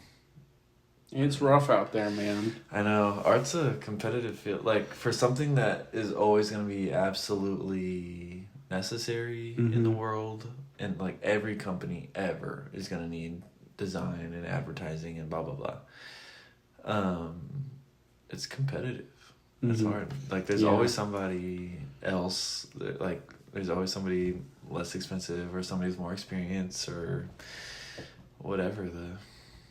It's rough out there, man. I know. Art's a competitive field. Like, for something that is always going to be absolutely necessary in the world, and like every company ever is going to need design and advertising and blah blah blah. It's competitive. It's hard. Like, there's always somebody else that, like, there's always somebody less expensive, or somebody who's more experienced, or whatever the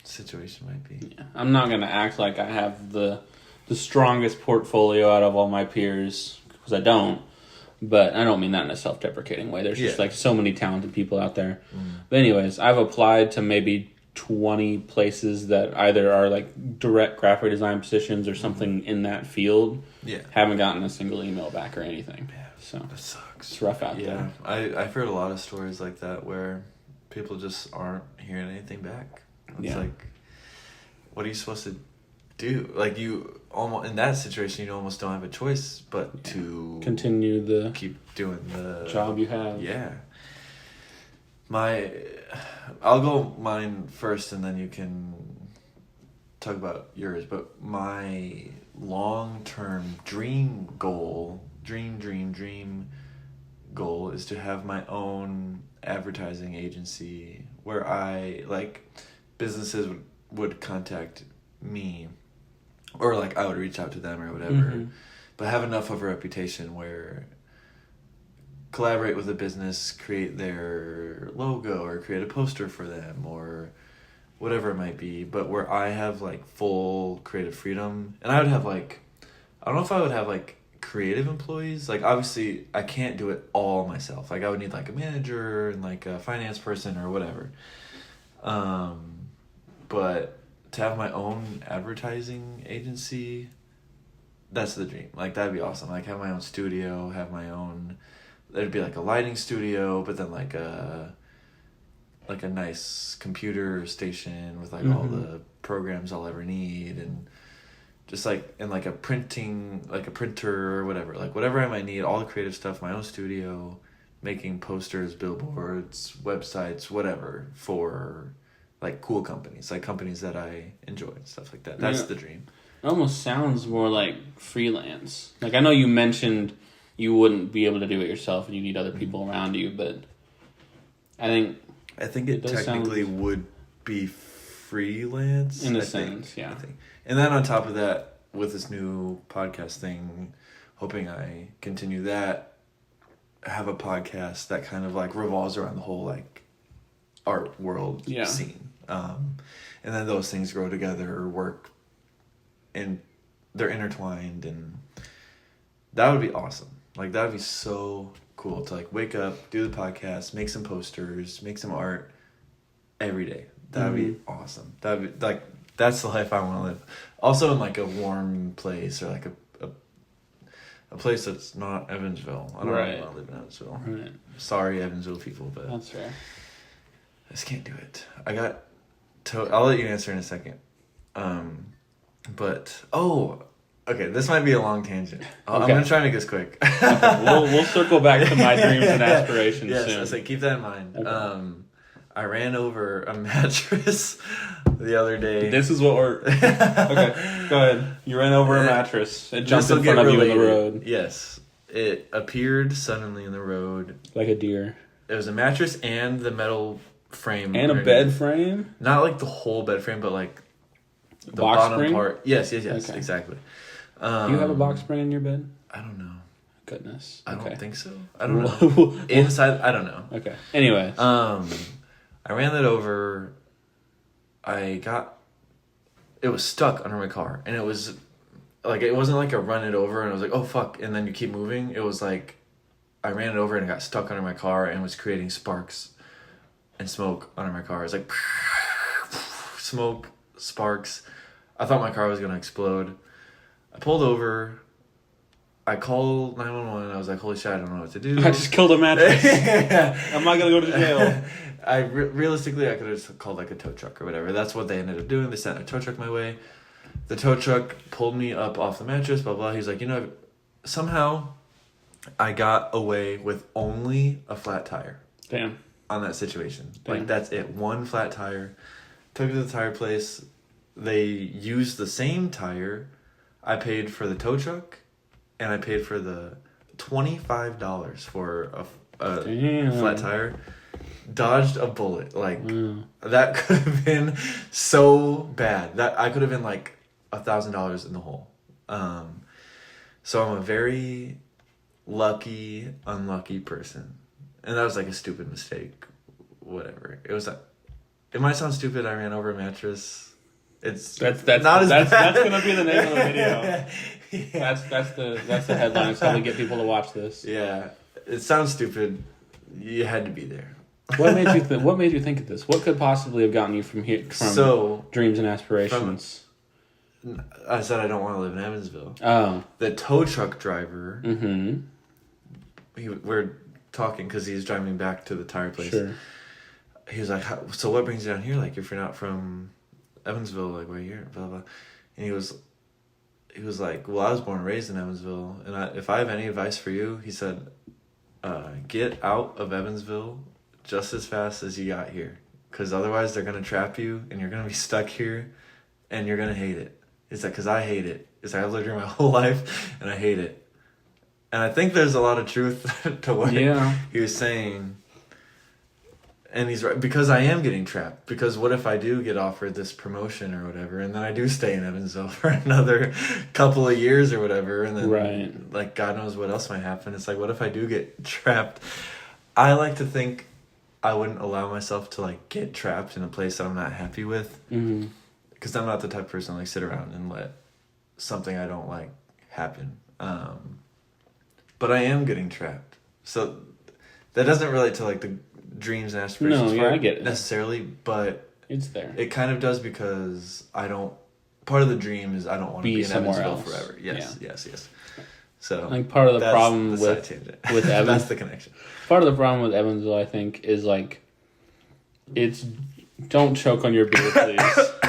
situation might be. Yeah. I'm not going to act like I have the strongest portfolio out of all my peers, because I don't. But I don't mean that in a self-deprecating way. There's just like so many talented people out there. But anyways, I've applied to maybe 20 places that either are like direct graphic design positions or something in that field. Yeah. Haven't gotten a single email back or anything. Yeah. So that sucks. It's rough out there. I've heard a lot of stories like that where people just aren't hearing anything back. It's like, what are you supposed to do? Like, you almost, in that situation, you almost don't have a choice but to continue keep doing the job you have. Yeah. I'll go mine first, and then you can talk about yours. But my long-term dream goal is to have my own advertising agency where businesses would contact me, or like I would reach out to them or whatever, but have enough of a reputation where collaborate with a business, create their logo or create a poster for them, or whatever it might be, but where I have like full creative freedom. And I would have like, I don't know if I would have like creative employees. Like obviously I can't do it all myself. Like I would need like a manager and like a finance person or whatever. But to have my own advertising agency, that's the dream. Like that'd be awesome. Like have my own studio, have my own, there'd be like a lighting studio, but then like a nice computer station with like all the programs I'll ever need, and just like, and like a printer or whatever, like whatever I might need, all the creative stuff, my own studio, making posters, billboards, websites, whatever, for like cool companies, like companies that I enjoy and stuff like that. That's the dream. It almost sounds more like freelance. Like I know you mentioned you wouldn't be able to do it yourself and you need other people around you, but I think it technically would be freelance in a sense, yeah. I think. And then on top of that, with this new podcast thing, hoping I continue that, have a podcast that kind of like revolves around the whole like art world scene. And then those things grow together, work, and they're intertwined, and that would be awesome. Like that would be so cool to like wake up, do the podcast, make some posters, make some art every day. That would be awesome. That would be like, that's the life I want to live. Also in like a warm place, or like a place that's not Evansville. I don't really want to live in Evansville. Right. Sorry, Evansville people, but that's fair. I just can't do it. I'll let you answer in a second. Okay, this might be a long tangent. I'm going to try and make this quick. Okay. We'll circle back to my dreams and aspirations soon. Yes, so keep that in mind. Okay. I ran over a mattress the other day. This is what we're... Okay, go ahead. You ran over a mattress. It jumped in front of you in the road. Yes. It appeared suddenly in the road. Like a deer. It was a mattress and the metal frame. And a bed frame? Not like the whole bed frame, but like the box bottom spring? part. Yes, okay. Exactly. Do you have a box spring in your bed? I don't know. Goodness. I don't think so. I don't know. Inside, I don't know. Okay. Anyways. I ran that over. It was stuck under my car, and it was like, it wasn't like a run it over and I was like, oh fuck, and then you keep moving. It was like I ran it over and it got stuck under my car and was creating sparks and smoke under my car. It was like smoke, sparks. I thought my car was gonna explode. I pulled over. I called 911. I was like, holy shit, I don't know what to do. I just killed a mattress. I'm not going to go to jail. Realistically, I could have just called like a tow truck or whatever. That's what they ended up doing. They sent a tow truck my way. The tow truck pulled me up off the mattress, blah, blah. He's like, somehow I got away with only a flat tire. Damn. On that situation. Damn. Like, that's it. One flat tire. Took it to the tire place. They used the same tire. I paid for the tow truck. And I paid for the $25 for a flat tire. Dodged a bullet. Like, that could have been so bad. That I could have been like $1,000 in the hole. So I'm a very lucky, unlucky person. And that was like a stupid mistake. Whatever. It might sound stupid. I ran over a mattress. That's not as bad. That's gonna be the name of the video. Yeah. That's the headline. It's how we get people to watch this. Yeah, it sounds stupid. You had to be there. What made you think of this? What could possibly have gotten you from dreams and aspirations? I said I don't want to live in Evansville. Oh, the tow truck driver. We're talking because he's driving me back to the tire place. Sure. He was like, "So what brings you down here? Like, if you're not from Evansville, like, where you're, blah blah." And he was like, "Well, I was born and raised in Evansville, and if I have any advice for you," he said, "Get out of Evansville just as fast as you got here, because otherwise they're gonna trap you, and you're gonna be stuck here, and you're gonna hate it." It's like, "Cause I hate it. It's like I've lived here my whole life, and I hate it." And I think there's a lot of truth to what he was saying. And he's right, because I am getting trapped. Because what if I do get offered this promotion or whatever, and then I do stay in Evansville for another couple of years or whatever, and then like God knows what else might happen. It's like, what if I do get trapped? I like to think I wouldn't allow myself to like get trapped in a place that I'm not happy with. Because I'm not the type of person to like sit around and let something I don't like happen. But I am getting trapped. So that doesn't relate to like the dreams and aspirations I get it. necessarily, but it's there. It kind of does because part of the dream is I don't want to be in Evansville forever. Yes. So I think part of the problem with Evansville, that's the connection. Part of the problem with Evansville, I think, is like, don't choke on your beer, please.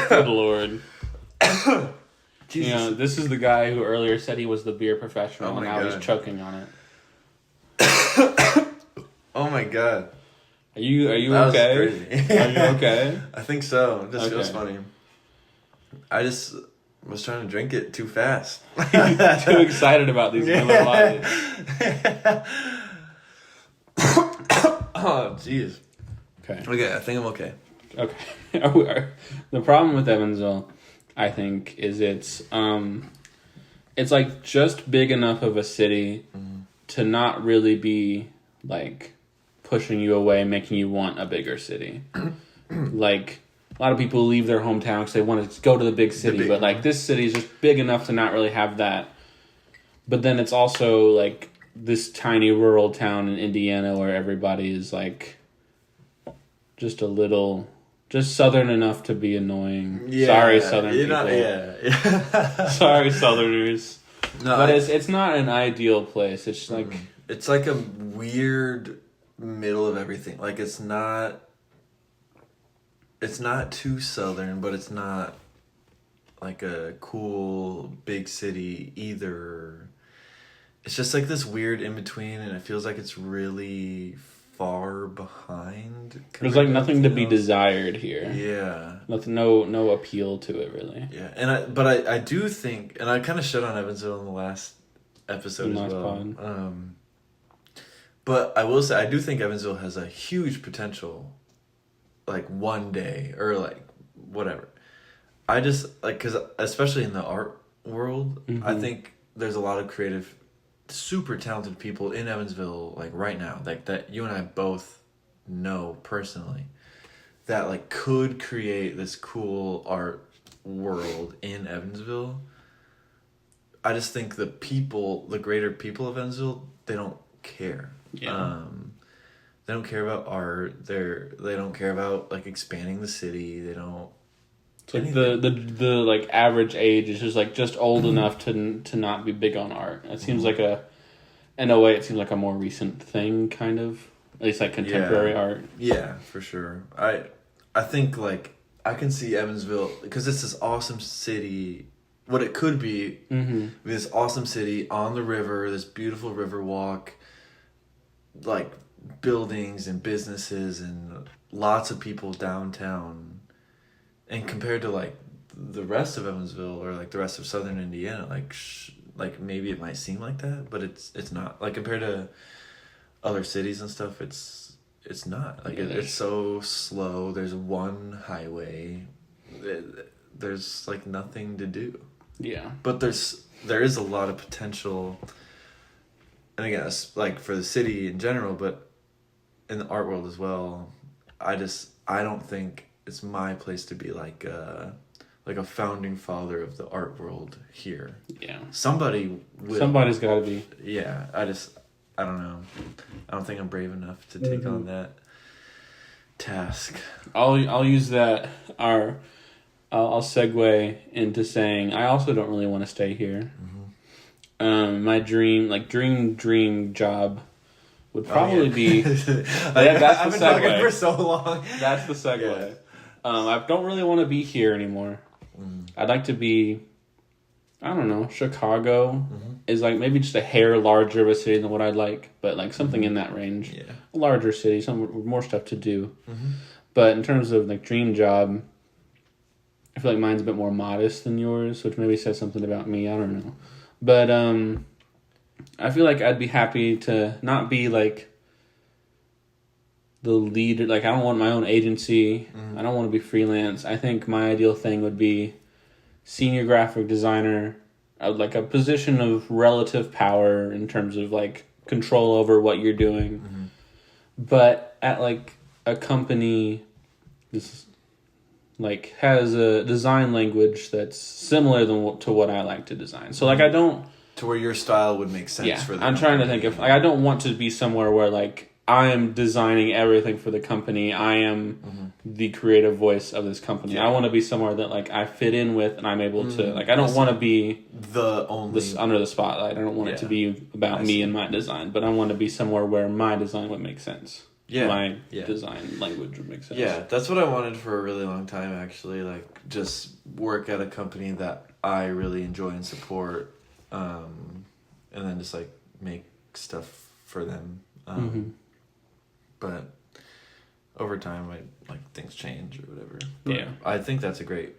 Good Lord. Jesus. You know, this is the guy who earlier said he was the beer professional, and now he's choking on it. Oh my God. Are you okay? Are you okay? I think so. It just feels funny. I just was trying to drink it too fast. Too excited about these Miller Lights. Oh, jeez. Okay, I think I'm okay. Okay. The problem with Evansville, I think, is it's like just big enough of a city to not really be like pushing you away, making you want a bigger city. Like, a lot of people leave their hometown because they want to go to the big city, but like this city is just big enough to not really have that. But then it's also like this tiny rural town in Indiana where everybody is like just a little, just southern enough to be annoying. Yeah, sorry, southern people. Sorry, southerners. No, but it's not an ideal place. It's like it's like a weird middle of everything. Like it's not too southern, but it's not like a cool big city either. It's just like this weird in between, and it feels like it's really far behind. There's like nothing to be desired here. Yeah, nothing, no appeal to it really. Yeah, and I do think, and I kind of shut on Evansville in the last episode as well. But I will say, I do think Evansville has a huge potential, like one day or like whatever. I just like, because especially in the art world, I think there's a lot of creative, super talented people in Evansville, like right now, like that you and I both know personally, that like could create this cool art world in Evansville. I just think the greater people of Evansville, they don't care. Yeah. They don't care about art. They don't care about like expanding the city. They don't. It's like the like average age is just old enough to not be big on art. It seems like in a way, it seems like a more recent thing, kind of. At least like contemporary art. Yeah, for sure. I think like I can see Evansville because it's this awesome city. What it could be, this awesome city on the river, this beautiful river walk, like buildings and businesses and lots of people downtown. And compared to like the rest of Evansville or like the rest of southern Indiana, like maybe it might seem like that, but it's not. Like compared to other cities and stuff, it's not. Like it's so slow. There's one highway. There's like nothing to do. Yeah. But there is a lot of potential, and I guess like for the city in general, but in the art world as well. I don't think it's my place to be like a founding father of the art world here. Yeah. Somebody's got to be. Yeah. I don't know. I don't think I'm brave enough to take on that task. I'll use that. I'll segue into saying I also don't really want to stay here. My dream job would probably be. That's I've been talking for so long. That's the segue. Yeah. I don't really want to be here anymore. I'd like to be, I don't know, Chicago is like maybe just a hair larger of a city than what I'd like, but like something in that range. Yeah. A larger city, some with more stuff to do. But in terms of like dream job, I feel like mine's a bit more modest than yours, which maybe says something about me. I don't know. But I feel like I'd be happy to not be like the leader. Like I don't want my own agency. I don't want to be freelance. I think my ideal thing would be senior graphic designer. I would like a position of relative power in terms of like control over what you're doing. But at like a company this like has a design language that's similar to what I like to design. So like I don't to where your style would make sense for the I'm trying to think of like I don't want to be somewhere where like I am designing everything for the company. I am the creative voice of this company. Yeah. I want to be somewhere that like I fit in with and I'm able to like I don't want to be the only under the spotlight. I don't want it to be about me and my design, but I want to be somewhere where my design would make sense. Yeah. My design language would make sense. Yeah, that's what I wanted for a really long time actually, like just work at a company that I really enjoy and support, and then just like make stuff for them. But over time, like things change or whatever. But yeah, I think that's a great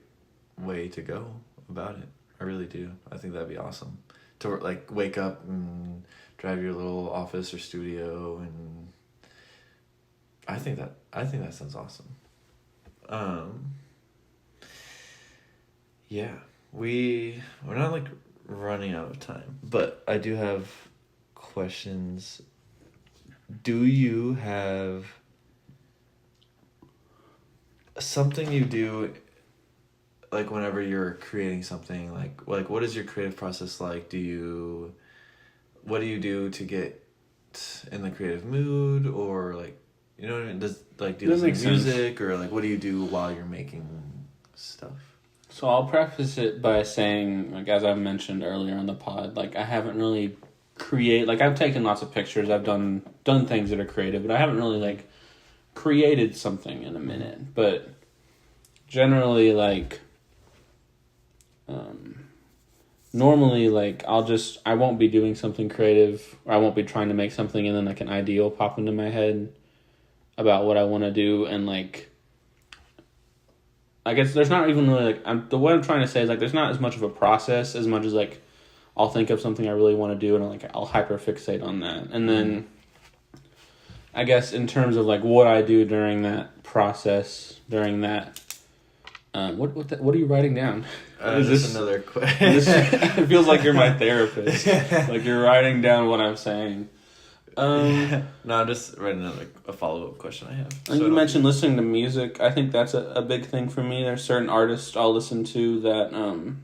way to go about it. I really do. I think that'd be awesome to like wake up and drive your little office or studio, and I think that sounds awesome. Yeah, we're not like running out of time, but I do have questions. Do you have something you do like whenever you're creating something, like what is your creative process like? What do you do to get in the creative mood, or like, you know what I mean? Do you listen to music, or like what do you do while you're making stuff? So I'll preface it by saying, like as I mentioned earlier on the pod, like I haven't really like I've taken lots of pictures, I've done things that are creative, but I haven't really like created something in a minute. But generally like normally like I won't be doing something creative, or I won't be trying to make something, and then like an idea will pop into my head about what I want to do, and like I guess there's not even really like the what I'm trying to say is like there's not as much of a process as much as like I'll think of something I really want to do, and I'll hyperfixate on that. And then I guess in terms of like what I do during that process, during that what are you writing down? Is this another question? It feels like you're my therapist. Like you're writing down what I'm saying. No, I'm just writing a follow-up question I have. And you mentioned listening to music. I think that's a big thing for me. There's certain artists I'll listen to that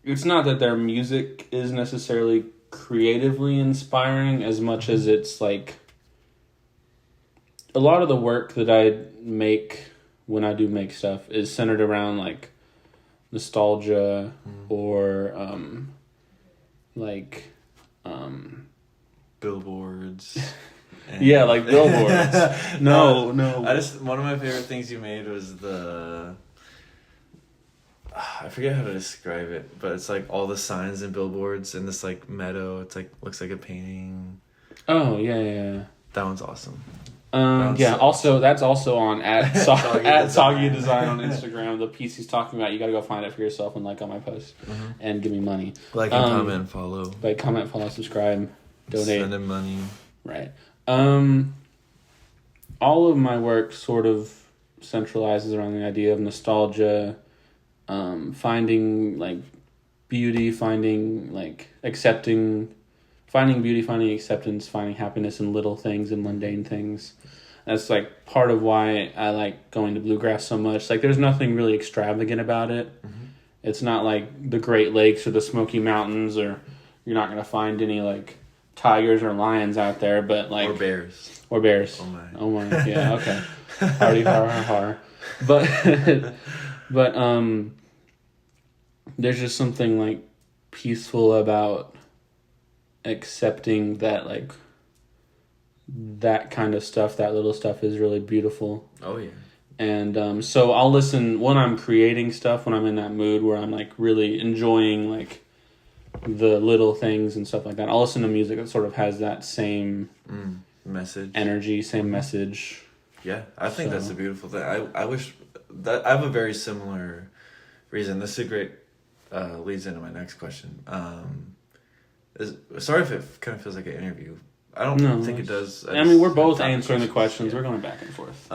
it's not that their music is necessarily creatively inspiring as much as it's like a lot of the work that I make when I do make stuff is centered around like nostalgia or billboards. Yeah, like billboards. No. One of my favorite things you made was I forget how to describe it, but it's like all the signs and billboards in this like meadow. It's like looks like a painting. Oh yeah. That one's awesome. Also that's also on at Soggy Design on Instagram. The piece he's talking about, you got to go find it for yourself and like on my post and give me money. Like and comment and follow. Like, comment, follow, subscribe, donate. Send him money. Right. All of my work sort of centralizes around the idea of nostalgia, finding like beauty, finding like finding beauty, finding acceptance, finding happiness in little things and mundane things. That's like part of why I like going to bluegrass so much. Like there's nothing really extravagant about it. It's not like the Great Lakes or the Smoky Mountains, or you're not gonna find any like tigers or lions out there, but like or bears. Oh my, yeah, okay. Hardy har. But there's just something like peaceful about accepting that like that kind of stuff, that little stuff is really beautiful. Oh yeah. And so I'll listen when I'm creating stuff, when I'm in that mood where I'm like really enjoying like the little things and stuff like that. I'll listen to music that sort of has that same message, energy, same message. Yeah, I think that's a beautiful thing. I wish that I have a very similar reason. This is a great leads into my next question. Sorry if it kind of feels like an interview. I don't think it does. I mean, we're both answering the questions. Yeah. We're going back and forth.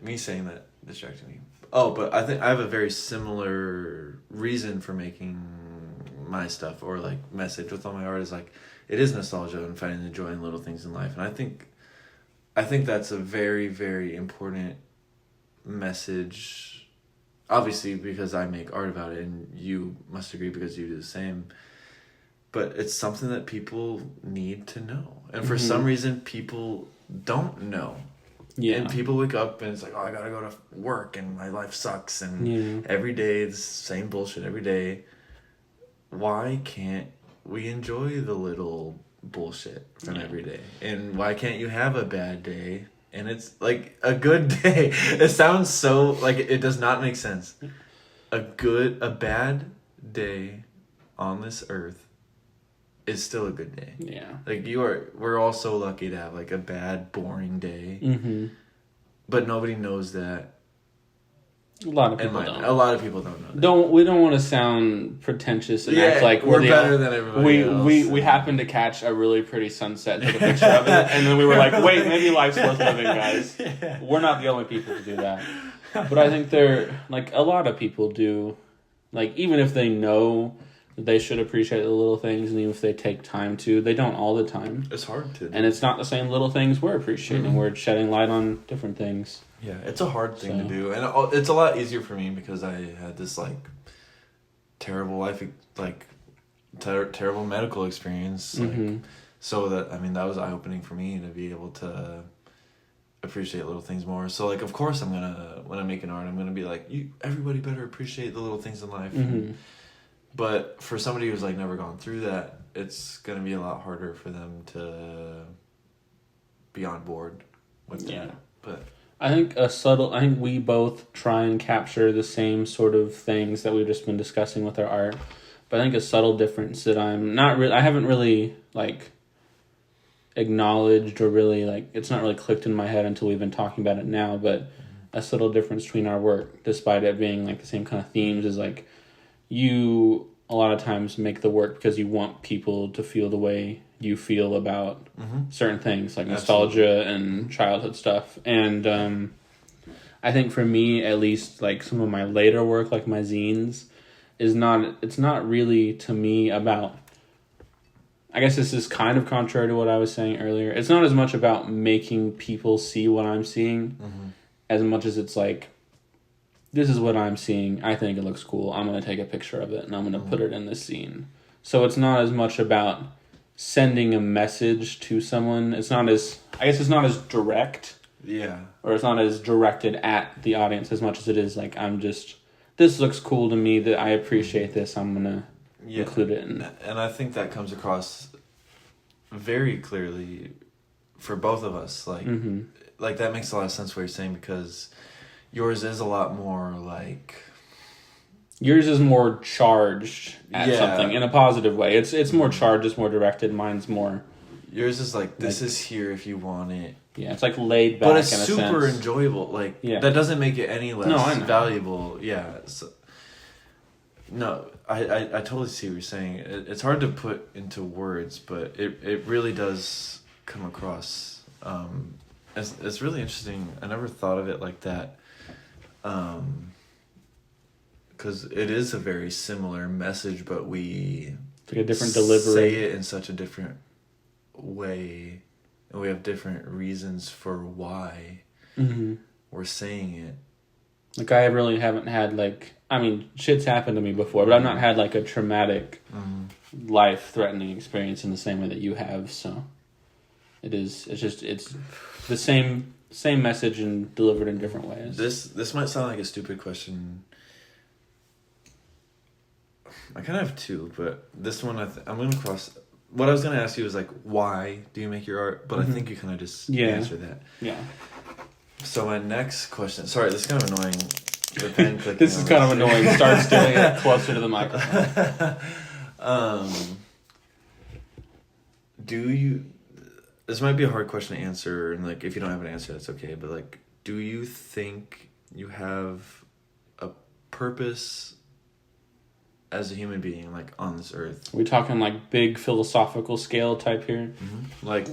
Me saying that distracted me. Oh, but I think I have a very similar reason for making my stuff, or like message with all my art, is like it is nostalgia and finding the joy in little things in life. And I think I think that's a very, very important message. Obviously, because I make art about it, and you must agree because you do the same. But it's something that people need to know. And for some reason, people don't know. Yeah. And people wake up and it's like, oh, I gotta go to work and my life sucks. And every day it's the same bullshit every day. Why can't we enjoy the little bullshit from every day? And why can't you have a bad day and it's like a good day? It sounds so like it does not make sense. A bad day on this earth is still a good day. Yeah. Like we're all so lucky to have like a bad, boring day. Mm-hmm. But nobody knows that. A lot of people don't. A lot of people don't know that. We don't want to sound pretentious and act like we're better than everybody else. We happened to catch a really pretty sunset, took a picture of it, and then we were like, wait, maybe life's worth living, guys. Yeah. We're not the only people to do that. But I think like a lot of people do, like even if they know that they should appreciate the little things, and even if they take time to, they don't all the time. It's hard to. And it's not the same little things we're appreciating. Mm-hmm. We're shedding light on different things. Yeah, it's a hard thing to do, and it's a lot easier for me because I had this like terrible life, like terrible medical experience. Like, so that that was eye opening for me to be able to appreciate little things more. So like, of course, when I'm making art, I'm gonna be like, everybody better appreciate the little things in life. Mm-hmm. But for somebody who's like never gone through that, it's gonna be a lot harder for them to be on board with that. But I think we both try and capture the same sort of things that we've just been discussing with our art. But I think a subtle difference that I haven't really like acknowledged or really like, it's not really clicked in my head until we've been talking about it now, but a subtle difference between our work, despite it being like the same kind of themes, is like you a lot of times make the work because you want people to feel the way you feel about certain things like nostalgia and childhood stuff. And I think for me, at least, like some of my later work, like my zines, it's not really to me about, I guess this is kind of contrary to what I was saying earlier. It's not as much about making people see what I'm seeing as much as it's like, this is what I'm seeing. I think it looks cool. I'm going to take a picture of it and I'm going to put it in this scene. So it's not as much about sending a message to someone. It's not as direct. Yeah. Or it's not as directed at the audience as much as it is like, this looks cool to me, that I appreciate this. I'm going to include it in. And I think that comes across very clearly for both of us. Like, like that makes a lot of sense what you're saying, because yours is a lot more like... Yours is more charged at something in a positive way. It's more charged, it's more directed. Mine's more... Yours is like, this is here if you want it. Yeah, it's like laid back. But it's super enjoyable. Like, that doesn't make it any less valuable. Yeah. So, no, I totally see what you're saying. It's hard to put into words, but it really does come across. It's really interesting. I never thought of it like that. Because it is a very similar message, but we it's like a different delivery. Say it in such a different way, and we have different reasons for why we're saying it. Like, I really haven't had, like, shit's happened to me before, but I've not had, like, a traumatic, life-threatening experience in the same way that you have, so it's the same message and delivered in different ways. This might sound like a stupid question. I kind of have two, but this one I'm going to cross... What I was going to ask you was, like, why do you make your art? But I think you kind of just answered that. Yeah. So my next question... Sorry, this is kind of annoying. The pen clicking this is kind of annoying. Start stealing it closer to the microphone. Do you... This might be a hard question to answer, and, like, if you don't have an answer, that's okay. But, like, do you think you have a purpose as a human being, like, on this earth? Are we talking, like, big philosophical scale type here? Like,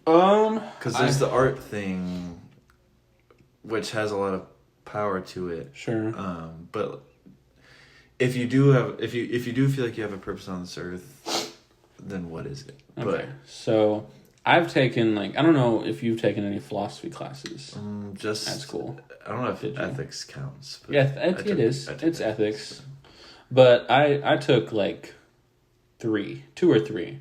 because there's the art thing, which has a lot of power to it. Sure. But if you do feel like you have a purpose on this earth, then what is it? Okay. So I've taken, like, I don't know if you've taken any philosophy classes Just at school. I don't know if ethics counts. But Yeah, it is. It's ethics. But I took like 2 or 3.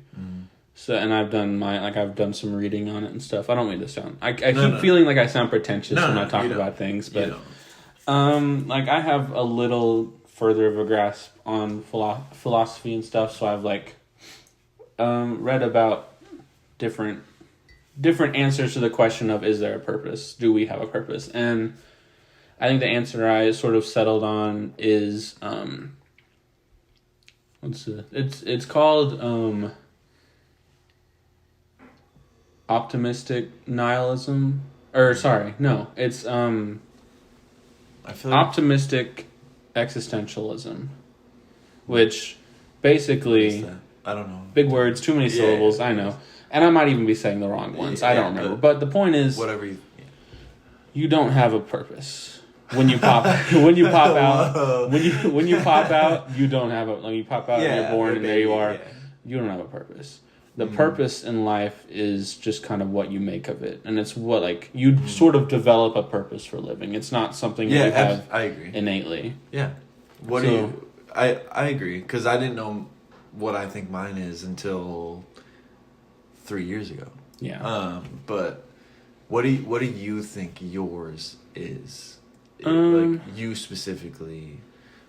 So, and I've done some reading on it and stuff. I don't mean to sound. I keep feeling like I sound pretentious when I talk about things, but like I have a little further of a grasp on philosophy and stuff. So I've like read about different answers to the question of, is there a purpose? Do we have a purpose? And I think the answer I sort of settled on is it's called optimistic nihilism, or sorry, no, it's I feel like optimistic existentialism, which basically, I don't know, big words, too many syllables. I know, and I might even be saying the wrong ones. I don't remember, but the point is, whatever you don't have a purpose. When you pop out, when you pop out, you don't have a. When you pop out, and you're born, and there you are. You don't have a purpose. The purpose in life is just kind of what you make of it, and it's what like you sort of develop a purpose for living. It's not something that you have I agree. innately. Yeah. What do you? I agree, because I didn't know what I think mine is until 3 years ago. Yeah. But what do you think yours is? Like you specifically,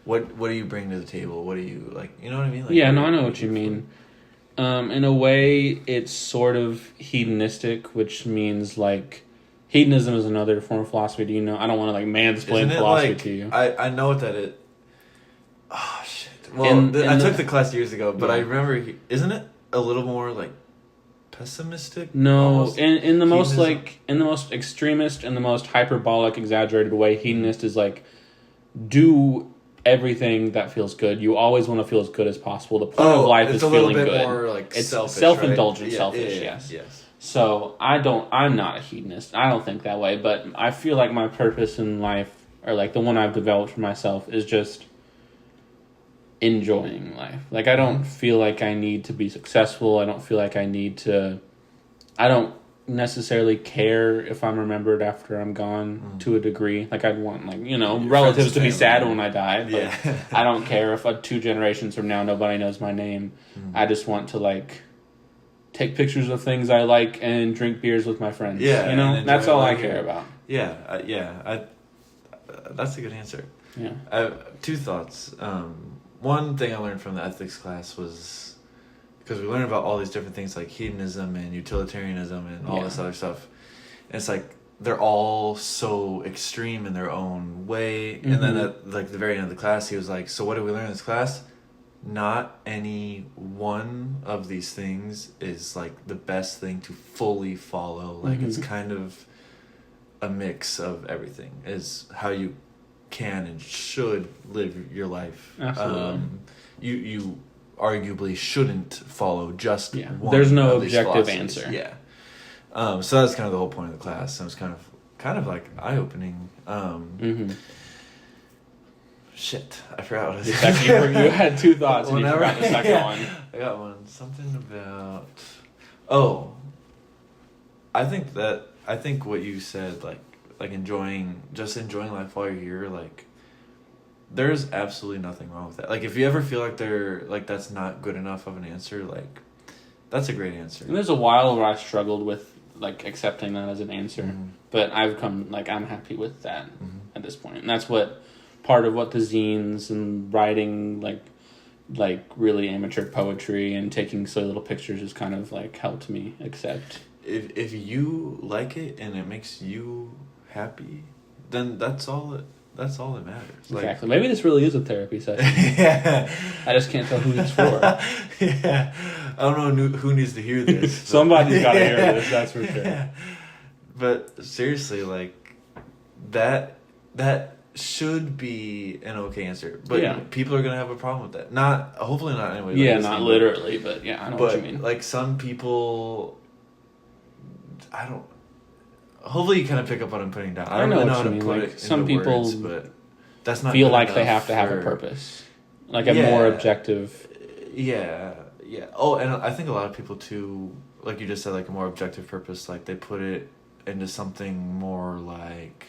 what do you bring to the table? What do you like? You know what I mean? Like, yeah, no, I know what you mean. In a way, it's sort of hedonistic, which means like hedonism is another form of philosophy. Do you know? I don't want to like mansplain philosophy to you. I know what that is. Oh shit! Well, I took the class years ago, but I remember. Isn't it a little more like pessimistic? No, in the most like in the most extremist and the most hyperbolic, exaggerated way, hedonist is like do everything that feels good. You always want to feel as good as possible. The point of life is feeling good. It's a little bit more like it's self-indulgent, right? Selfish. Yes. So I'm not a hedonist. I don't think that way, but I feel like my purpose in life, or like the one I've developed for myself, is just enjoying life. Like I don't feel like I need to be successful. I don't feel like I don't necessarily care if I'm remembered after I'm gone to a degree. Like I'd want relatives to be sad when I die, but I don't care if 2 generations from now nobody knows my name. I just want to like take pictures of things I like and drink beers with my friends. That's all I care about. That's a good answer. Yeah. I have 2 thoughts. One thing I learned from the ethics class was, because we learned about all these different things like hedonism and utilitarianism and all this other stuff. And it's like they're all so extreme in their own way. And then at like the very end of the class, he was like, so what did we learn in this class? Not any one of these things is like the best thing to fully follow. Like it's kind of a mix of everything is how you can and should live your life. Absolutely. You arguably shouldn't follow just one. There's no objective answer. Yeah. So that's kind of the whole point of the class. It was kind of like eye-opening. Shit, I forgot what I was saying. You had 2 thoughts and you forgot the second one. I got one. Something about... I think what you said, like enjoying life while you're here, like there's absolutely nothing wrong with that. Like if you ever feel like that's not good enough of an answer, like that's a great answer. And there's a while where I struggled with like accepting that as an answer, but I've come like I'm happy with that at this point, and that's what part of what the zines and writing like really amateur poetry and taking silly little pictures has kind of like helped me accept. If you like it and it makes you happy, then that's all that matters. Exactly. Maybe this really is a therapy session. Yeah. I just can't tell who it's for. Yeah. I don't know who needs to hear this. Somebody's got to hear this, that's for sure. Yeah. But seriously, like that should be an okay answer. But people are going to have a problem with that. Hopefully not anyway. Yeah, not literally, but yeah, I know what you mean. Like some people, hopefully you kind of pick up what I'm putting down. I don't really know how to put it some people words, but that's not feel like they have to have a purpose. Like a more objective. Yeah. Oh, and I think a lot of people too like you just said, like a more objective purpose. Like they put it into something more like,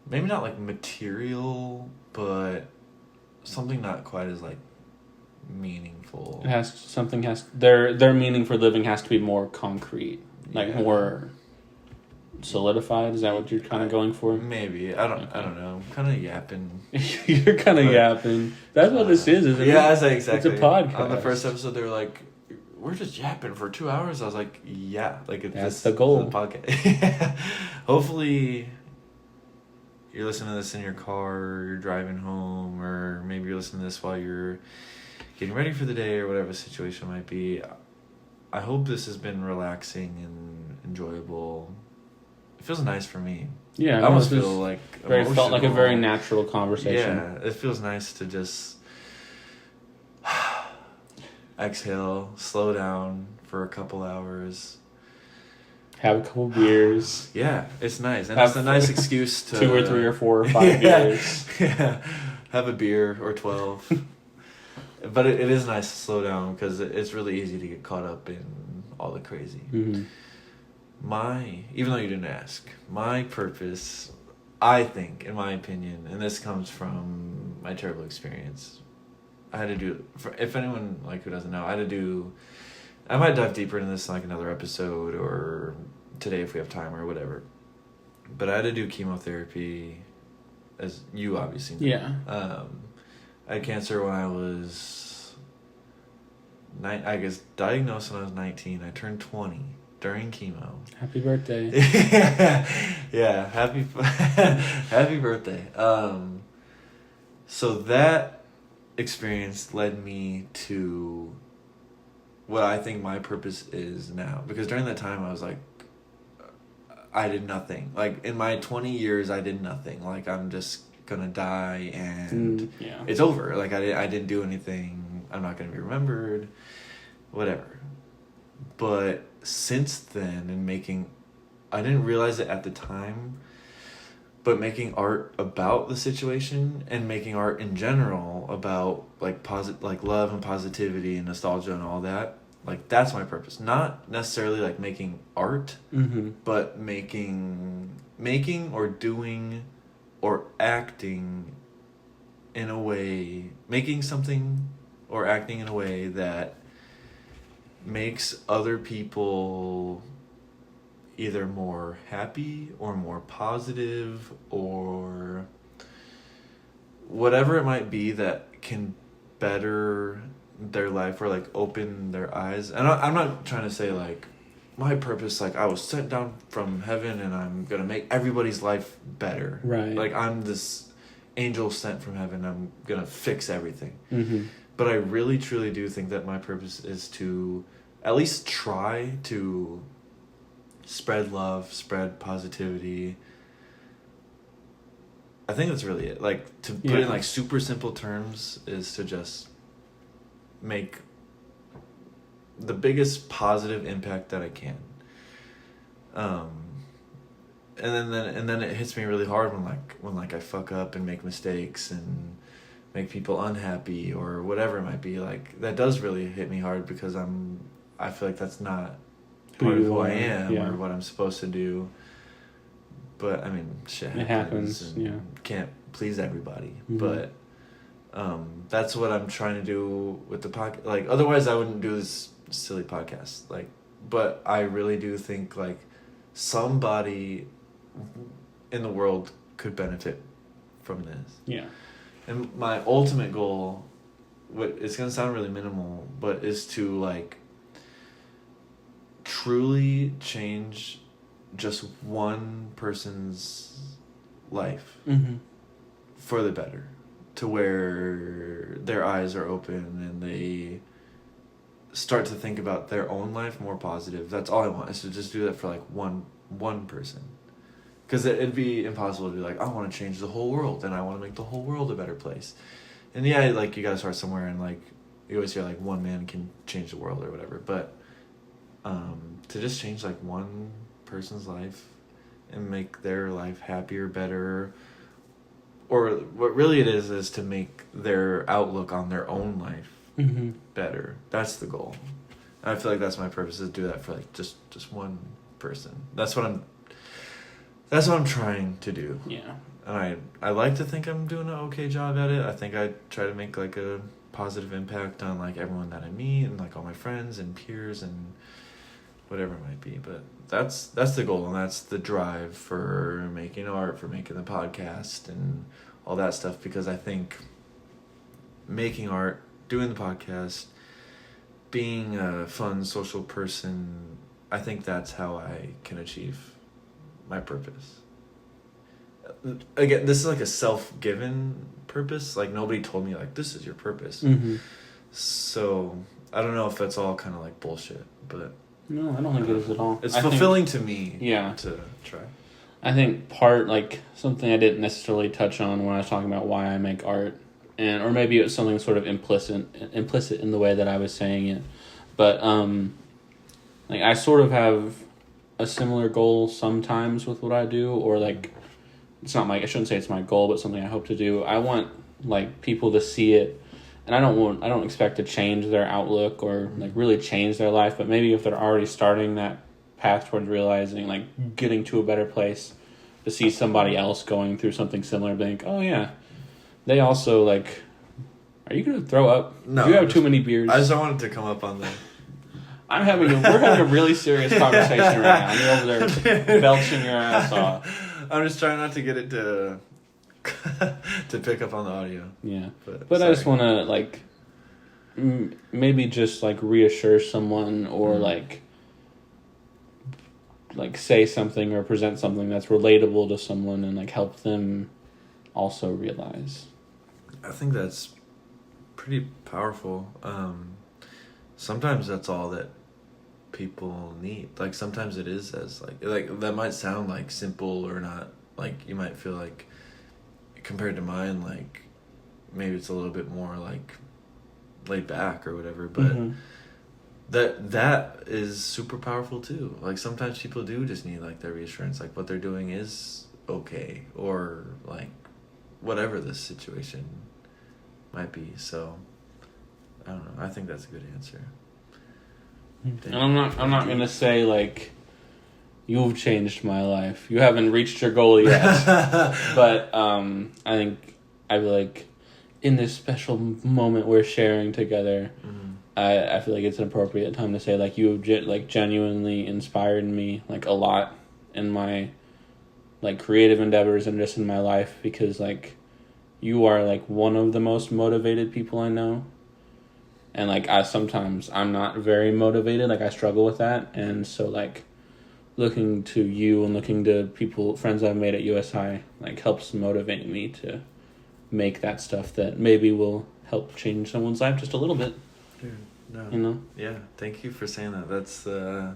maybe not like material, but something not quite as like meaningful. Their meaning for living has to be more concrete, like more solidified. Is that what you're kind of going for? Maybe. I don't know. I'm kind of yapping. You're kind of yapping. That's what this is, isn't it? Yeah, exactly. It's a podcast. On the first episode, they were like, we're just yapping for 2 hours. I was like, yeah. Like, that's the goal. The podcast. Hopefully, you're listening to this in your car, or you're driving home, or maybe you're listening to this while you're getting ready for the day, or whatever the situation might be. I hope this has been relaxing and enjoyable. It feels nice for me. Yeah, I almost feel like it felt like a very natural conversation. Yeah, it feels nice to just exhale, slow down for a couple hours, have a couple beers. Yeah, it's nice, and it's a nice excuse to 2 or 3 or 4 or 5 beers. Yeah, have a beer or 12. But it is nice to slow down because it's really easy to get caught up in all the crazy. Mm-hmm. Even though you didn't ask, my purpose, I think, in my opinion, and this comes from my terrible experience, I had to do, if anyone like who doesn't know, I might dive deeper into this in like another episode or today if we have time or whatever. But I had to do chemotherapy, as you obviously know. Yeah. I had cancer when I was, diagnosed when I was 19. I turned 20 during chemo. Happy birthday. Yeah, happy birthday. So that experience led me to what I think my purpose is now. Because during that time, I was like, I did nothing. Like, in my 20 years, I did nothing. Like, I'm just gonna die and it's over. Like, I didn't do anything. I'm not gonna be remembered. Whatever. But since then, I didn't realize it at the time, but making art about the situation and making art in general about like love and positivity and nostalgia and all that, like that's my purpose. Not necessarily like making art, but making or doing or acting in a way, making something or acting in a way that makes other people either more happy or more positive or whatever it might be that can better their life or like open their eyes. And I'm not trying to say like my purpose, like I was sent down from heaven and I'm gonna make everybody's life better. Right. Like I'm this angel sent from heaven. I'm gonna fix everything. Mm-hmm. But I really truly do think that my purpose is to at least try to spread love, spread positivity. I think that's really it. Like, to put it in like super simple terms is to just make the biggest positive impact that I can. And then it hits me really hard when I fuck up and make mistakes and make people unhappy or whatever it might be. Like, that does really hit me hard because I feel like that's not part of who I am or what I'm supposed to do. But I mean, shit happens. It happens. Can't please everybody. Mm-hmm. But that's what I'm trying to do with the podcast. Like, otherwise I wouldn't do this silly podcast. Like, but I really do think like somebody in the world could benefit from this. Yeah. And my ultimate goal, it's gonna sound really minimal, but is to like truly change just one person's life for the better, to where their eyes are open and they start to think about their own life more positive. That's all I want, is to just do that for like one person. Because it'd be impossible to be like, I want to change the whole world and I want to make the whole world a better place. And yeah, like you gotta start somewhere, and like you always hear like one man can change the world or whatever, but to just change like one person's life and make their life happier, better, or what really it is to make their outlook on their own life better. That's the goal. I feel like that's my purpose, is to do that for like just one person. That's what I'm trying to do. Yeah. And I like to think I'm doing an okay job at it. I think I try to make like a positive impact on like everyone that I meet and like all my friends and peers and whatever it might be. But that's the goal, and that's the drive for making art, for making the podcast and all that stuff, because I think making art, doing the podcast, being a fun social person, I think that's how I can achieve my purpose. Again, this is like a self-given purpose. Like, nobody told me like, this is your purpose. Mm-hmm. So I don't know if that's all kind of like bullshit, but No, I don't think it is at all. it's fulfilling to me. Yeah. To try. I think part, like, something I didn't necessarily touch on when I was talking about why I make art, or maybe it was something sort of implicit in the way that I was saying it, but like, I sort of have a similar goal sometimes with what I do, or like, it's not I shouldn't say it's my goal, but something I hope to do. I want like people to see it, and I don't expect to change their outlook or like really change their life, but maybe if they're already starting that path towards realizing, like, getting to a better place, to see somebody else going through something similar, think, oh yeah, they also, like, are you gonna throw up? No, do you have too many beers? I just don't want it to come up on the. we're having a really serious conversation right now. You're over there belching your ass off. I'm just trying not to get it to pick up on the audio. Yeah, but I just want to, like, maybe just like reassure someone, or like say something or present something that's relatable to someone, and like help them also realize. I think that's pretty powerful. Sometimes that's all that people need. Like, sometimes it is as like that might sound like simple or not, like you might feel like compared to mine, like maybe it's a little bit more like laid back or whatever, but that is super powerful too. Like, sometimes people do just need like their reassurance, like what they're doing is okay, or like whatever the situation might be. So I don't know, I think that's a good answer. And I'm not gonna say like you've changed my life. You haven't reached your goal yet. But I feel like in this special moment we're sharing together, I feel like it's an appropriate time to say, like, you have genuinely inspired me like a lot in my like creative endeavors and just in my life, because like you are like one of the most motivated people I know. And like I'm not very motivated, like I struggle with that, and so like looking to you and looking to friends I've made at USI, like, helps motivate me to make that stuff that maybe will help change someone's life just a little bit. Dude, no. You know? Yeah, thank you for saying that. That's a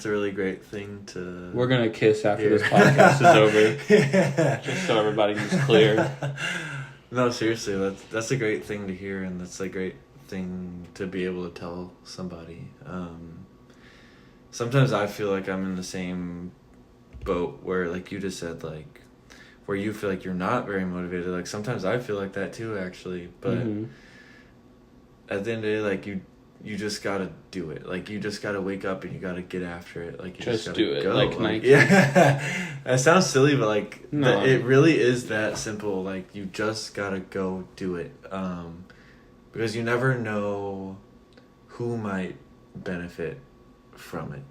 really great thing to. We're gonna kiss after this podcast is over. Yeah. Just so everybody is clear. No, seriously, that's a great thing to hear, and that's a great thing to be able to tell somebody. Sometimes I feel like I'm in the same boat where, like you just said, like, where you feel like you're not very motivated. Like, sometimes I feel like that too, actually. But at the end of the day, like, you just gotta do it. Like, you just gotta wake up and you gotta get after it. Like, you just gotta do it. go. Like Nike. Yeah. That sounds silly, but like, no. It really is that simple. Like, you just gotta go do it. Because you never know who might benefit from it.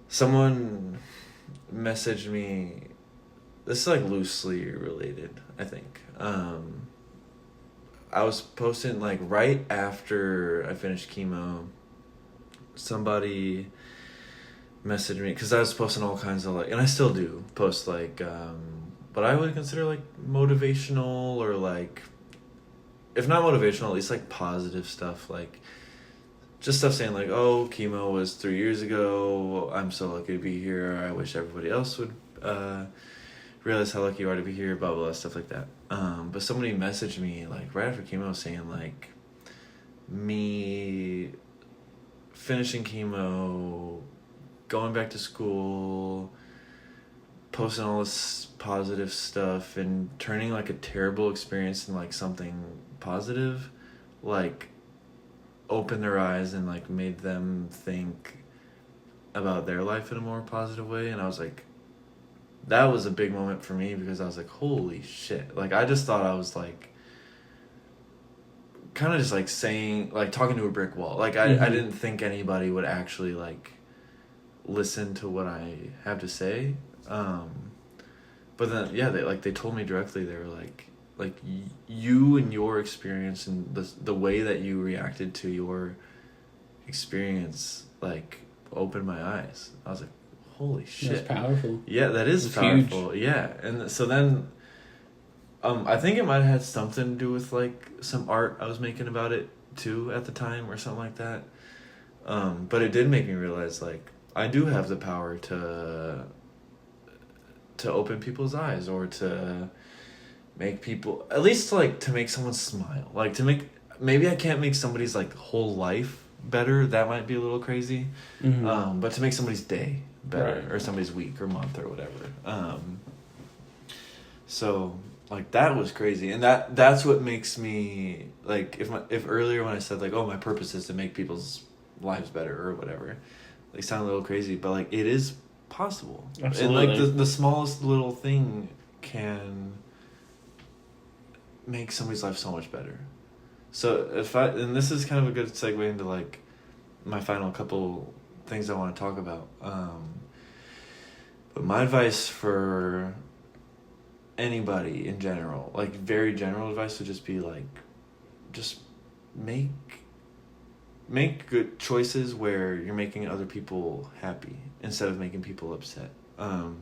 Someone messaged me, this is like loosely related, I think. I was posting like right after I finished chemo, somebody messaged me, because I was posting all kinds of, like, and I still do post like what I would consider like motivational, or like, if not motivational, at least like positive stuff, like just stuff saying like, oh, chemo was 3 years ago, I'm so lucky to be here, I wish everybody else would realize how lucky you are to be here, blah, blah, blah, stuff like that. But somebody messaged me like right after chemo saying like, me finishing chemo, going back to school, posting all this positive stuff and turning like a terrible experience into like something positive, like opened their eyes and like made them think about their life in a more positive way. And I was like, that was a big moment for me, because I was like, holy shit. Like, I just thought I was like kind of just like saying, like talking to a brick wall. Like I didn't think anybody would actually like listen to what I have to say. But then, yeah, they told me directly. They were like you and your experience and the way that you reacted to your experience, like, opened my eyes. I was like, holy shit. That's powerful. Yeah, that is powerful. Huge. Yeah. And so then, I think it might have had something to do with like some art I was making about it too at the time, or something like that. But it did make me realize, like, I do have the power to open people's eyes, or to make people, at least like to make someone smile, like to make, maybe I can't make somebody's like whole life better, that might be a little crazy, but to make somebody's day better, right, or somebody's week or month or whatever. So like that was crazy, and that's what makes me like, if earlier when I said like, oh, my purpose is to make people's lives better or whatever, like, sound a little crazy, but like it is possible. Absolutely. And like the smallest little thing can make somebody's life so much better. So and this is kind of a good segue into like my final couple things I want to talk about. But my advice for anybody in general, like very general advice, would just be like, just make good choices where you're making other people happy instead of making people upset. And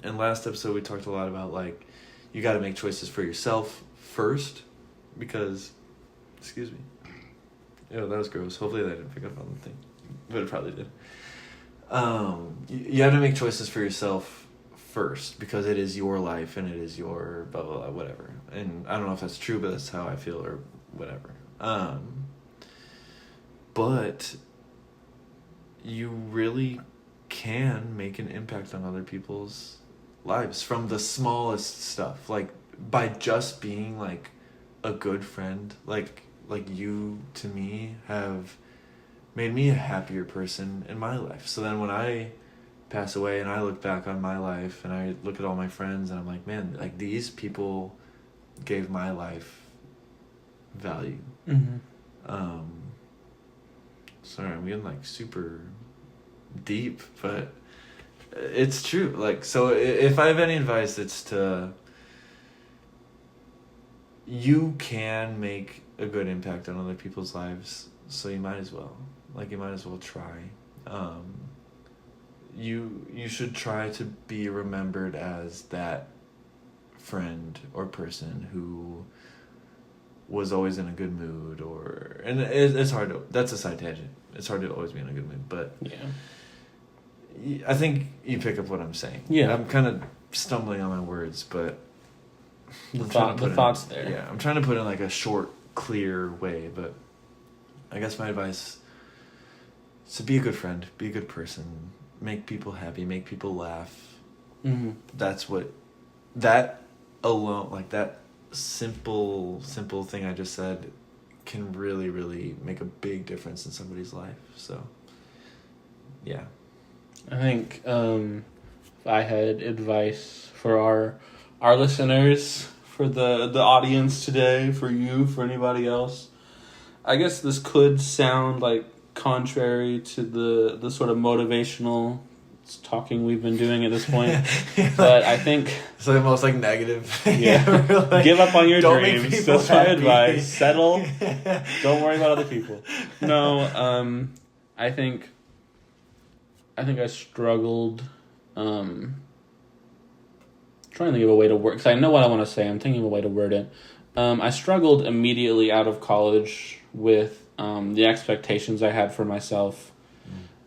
last episode we talked a lot about like, you got to make choices for yourself first, because, excuse me, that was gross. Hopefully that didn't pick up on the thing, but it probably did. You have to make choices for yourself first, because it is your life and it is your blah blah blah, whatever. And I don't know if that's true, but that's how I feel, or whatever. But you really can make an impact on other people's lives from the smallest stuff, like by just being like a good friend, like you to me have made me a happier person in my life. So then when I pass away and I look back on my life and I look at all my friends and I'm like, man, like these people gave my life value. Sorry, I'm getting like super deep, but it's true. Like, so if I have any advice, it's to, you can make a good impact on other people's lives, so you might as well. Like, you might as well try. You should try to be remembered as that friend or person who was always in a good mood, or, and it's hard to, that's a side tangent. It's hard to always be in a good mood, but yeah, I think you pick up what I'm saying. Yeah, I'm kind of stumbling on my words, but the thought's there. Yeah, I'm trying to put in like a short, clear way, but I guess my advice is to be a good friend, be a good person, make people happy, make people laugh. That's what, that alone, like that simple thing I just said, can really, really make a big difference in somebody's life. So, yeah. I think if I had advice for our listeners, for the audience today, for you, for anybody else, I guess this could sound like contrary to the sort of motivational talking we've been doing at this point, but I think it's like the most like negative. Yeah, like, give up on your dreams. That's my advice. Settle. Don't worry about other people. No, I think I struggled. Trying to think of a way to word, because I know what I want to say. I'm thinking of a way to word it. I struggled immediately out of college with the expectations I had for myself.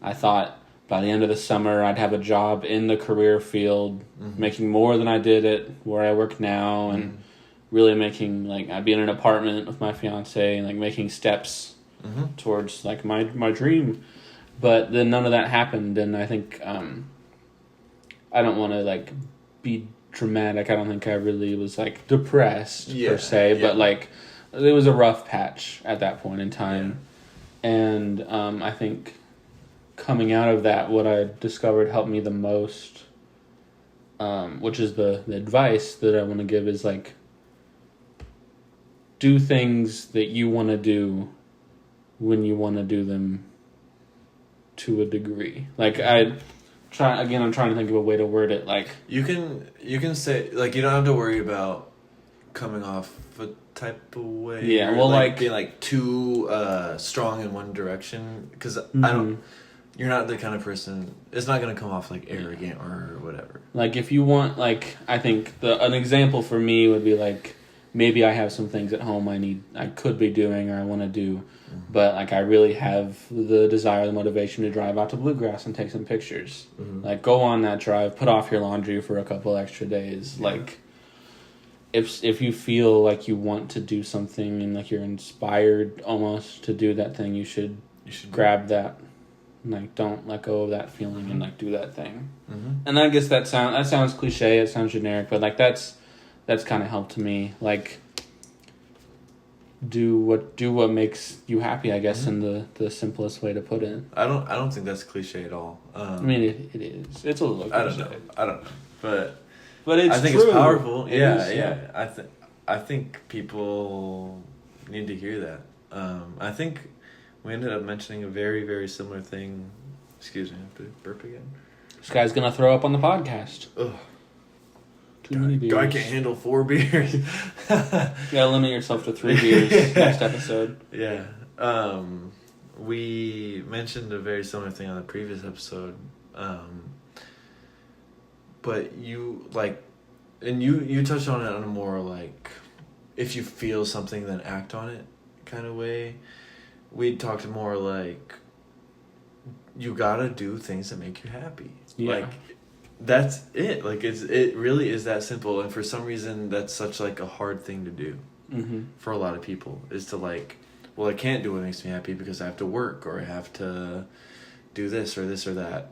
I thought by the end of the summer, I'd have a job in the career field, making more than I did at where I work now, and really making, like, I'd be in an apartment with my fiance and like making steps towards like my dream. But then none of that happened, and I think I don't want to like be dramatic. I don't think I really was like depressed per se, but like it was a rough patch at that point in time. And I think coming out of that, what I discovered helped me the most, which is the advice that I want to give is like, do things that you want to do when you want to do them to a degree. Like I'm trying to think of a way to word it. Like you can say, like, you don't have to worry about coming off a type of way. Yeah, well, like being like too strong in one direction, because you're not the kind of person. It's not gonna come off like arrogant or whatever. Like if you want, like I think an example for me would be like, maybe I have some things at home I could be doing or I want to do, but like I really have the desire, the motivation to drive out to Bluegrass and take some pictures. Like go on that drive, put off your laundry for a couple extra days. Yeah. Like if you feel like you want to do something and like you're inspired almost to do that thing, you should grab that. Like don't let go of that feeling and like do that thing. And I guess that sounds cliche, it sounds generic, but like that's kind of helped me. Like do what makes you happy, I guess, in the simplest way to put it. I don't think that's cliche at all. I mean it is. It's a little cliche. I don't know. But it's I think true. It's powerful. Yeah. I think people need to hear that. I think we ended up mentioning a very, very similar thing. Excuse me, I have to burp again. This guy's gonna throw up on the podcast. Ugh. Too many beers. Guy can't handle 4 beers. You gotta limit yourself to 3 beers next episode. Yeah. We mentioned a very similar thing on the previous episode. But you like, and you touched on it on a more like, if you feel something, then act on it kind of way. We talked more like, you gotta do things that make you happy. Yeah. Like, that's it. Like, it really is that simple. And for some reason, that's such like a hard thing to do for a lot of people, is to like, well, I can't do what makes me happy because I have to work or I have to do this or that.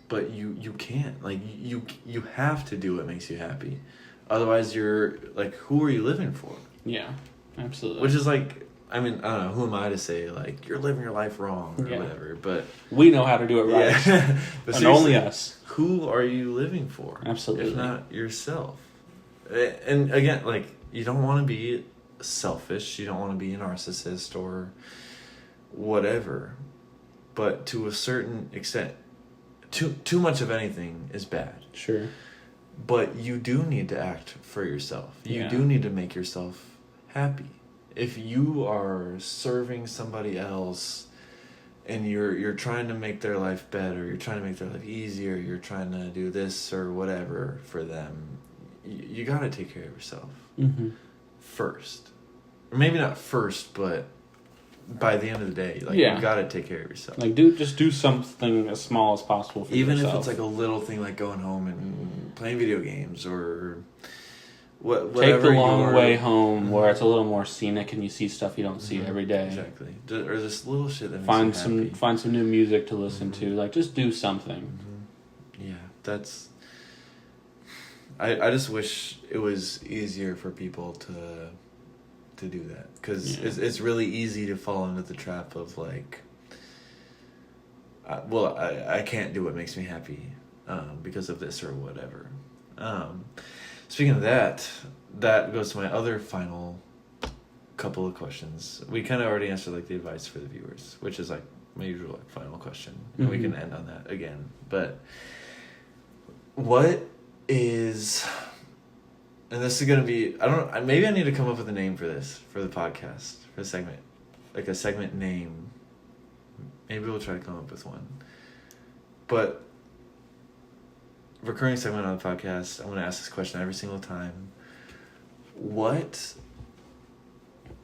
But you can't. Like, you have to do what makes you happy. Otherwise, you're like, who are you living for? Yeah, absolutely. Which is like, I mean, I don't know, who am I to say, like, you're living your life wrong or whatever, but... We know how to do it right. Yeah. But and only us. Who are you living for? Absolutely. If not yourself. And again, like, you don't want to be selfish, you don't want to be a narcissist or whatever, but to a certain extent, too much of anything is bad. Sure. But you do need to act for yourself. You do need to make yourself happy. If you are serving somebody else and you're trying to make their life better, you're trying to make their life easier, you're trying to do this or whatever for them, you got to take care of yourself first. Or maybe not first, but by the end of the day, like, you got to take care of yourself. Like, just do something as small as possible for Even yourself. if it's like a little thing, like going home and playing video games or... whatever. Take the long way home where it's a little more scenic and you see stuff you don't see every day. Exactly. Or this little shit that makes you happy. Find some new music to listen to. Like, just do something. Yeah, that's... I just wish it was easier for people to do that. Because it's really easy to fall into the trap of, like... I can't do what makes me happy because of this or whatever. Speaking of that goes to my other final couple of questions. We kind of already answered like the advice for the viewers, which is like my usual like final question, and we can end on that again. But what is, and this is gonna be, maybe I need to come up with a name for this, for the podcast, for the segment, like a segment name. Maybe we'll try to come up with one. But recurring segment on the podcast, I'm going to ask this question every single time. What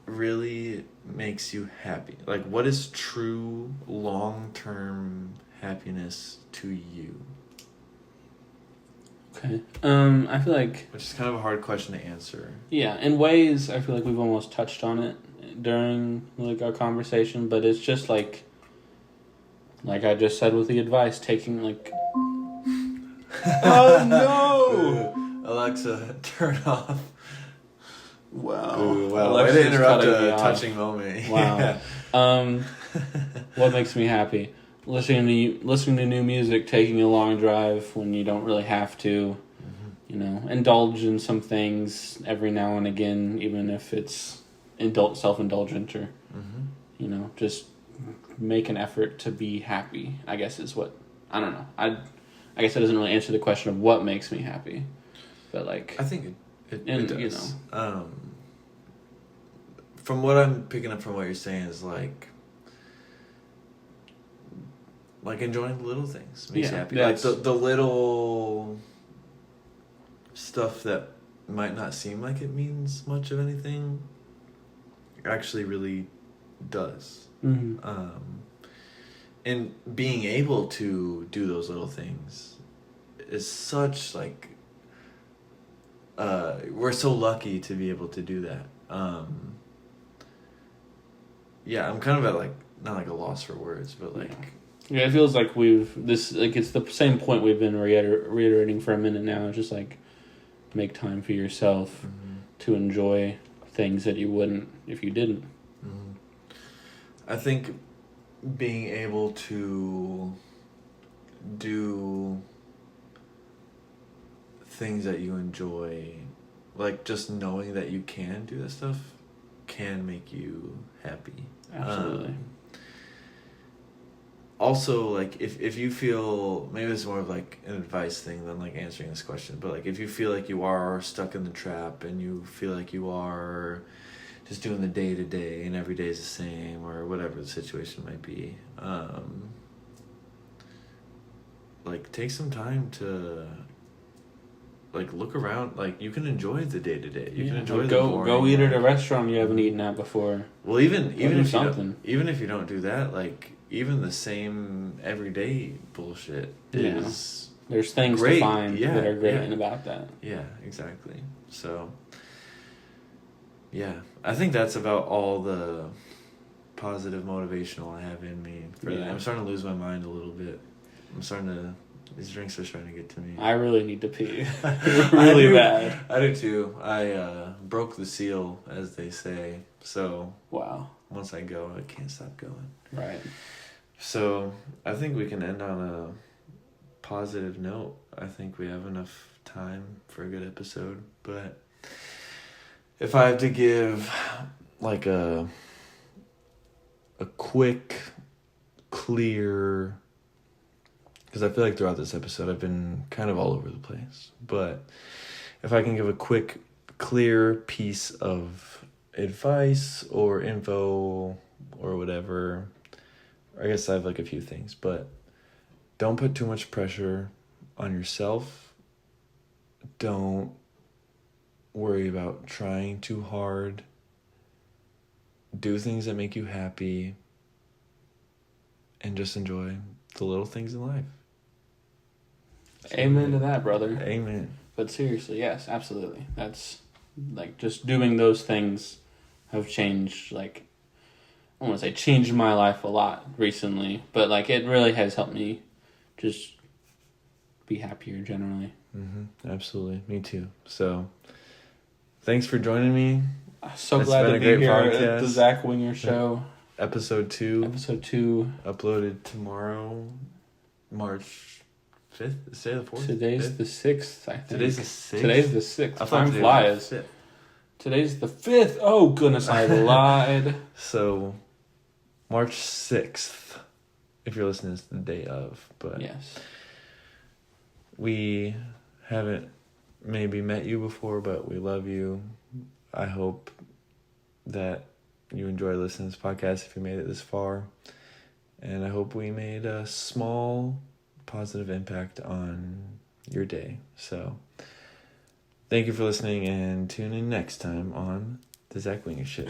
really makes you happy? Like, what is true long-term happiness to you? Okay. I feel like... Which is kind of a hard question to answer. Yeah, in ways, I feel like we've almost touched on it during, like, our conversation, but it's just, like I just said with the advice, taking, like... Oh, no! Alexa, turn off Wow. Ooh, wow. Alexis Way to interrupt cutting me a off. touching moment. Wow. What makes me happy? Listening to new music, taking a long drive when you don't really have to. You know, indulge in some things every now and again, even if it's self-indulgent or, you know, just make an effort to be happy, I guess is what, I don't know. I guess that doesn't really answer the question of what makes me happy. But, like... I think it does. You know. From what I'm picking up from what you're saying is, like enjoying the little things makes you happy. Like, the little... stuff that might not seem like it means much of anything actually really does. And being able to do those little things is such, like, we're so lucky to be able to do that. Yeah, I'm kind of at, like, not like a loss for words, but like... Yeah, it feels like it's the same point we've been reiterating for a minute now. It's just like, make time for yourself to enjoy things that you wouldn't if you didn't. I think being able to do things that you enjoy, like just knowing that you can do this stuff, can make you happy. Absolutely. Also, like, if you feel, maybe it's more of like an advice thing than like answering this question, but like if you feel like you are stuck in the trap and you feel like you are just doing the day to day and every day is the same or whatever the situation might be, like take some time to like look around. Like, you can enjoy the day to day. You can enjoy the boring, go eat at a restaurant you haven't eaten at before. Well, even if you don't do that, like, even the same everyday bullshit is there's things great. to find that are great about that. Yeah, exactly. So, yeah, I think that's about all the positive motivational I have in me. I'm starting to lose my mind a little bit. These drinks are starting to get to me. I really need to pee. Really bad. I do too. I broke the seal, as they say. So, wow. Once I go, I can't stop going. Right. So, I think we can end on a positive note. I think we have enough time for a good episode. But if I have to give like a quick, clear... Because I feel like throughout this episode I've been kind of all over the place. But if I can give a quick, clear piece of advice or info or whatever, I guess I have like a few things. But don't put too much pressure on yourself. Don't worry about trying too hard. Do things that make you happy. And just enjoy the little things in life. Amen to that, brother. Amen. But seriously, yes, absolutely. That's, like, just doing those things have changed, like, I don't want to say changed my life a lot recently, but, like, it really has helped me just be happier generally. Absolutely. Me too. So, thanks for joining me. So glad to be here at the Zach Winger Show. Episode 2. Uploaded tomorrow, March 5th? Is today the 4th? Today's the 6th, I think. Today's the 6th? Today's the 6th. Time flies. Today's the 5th. Oh, goodness, I lied. So, March 6th, if you're listening, it's the day of. But yes. We haven't maybe met you before, but we love you. I hope that you enjoy listening to this podcast if you made it this far. And I hope we made a small positive impact on your day. So, thank you for listening and tune in next time on the Zach Winger Show.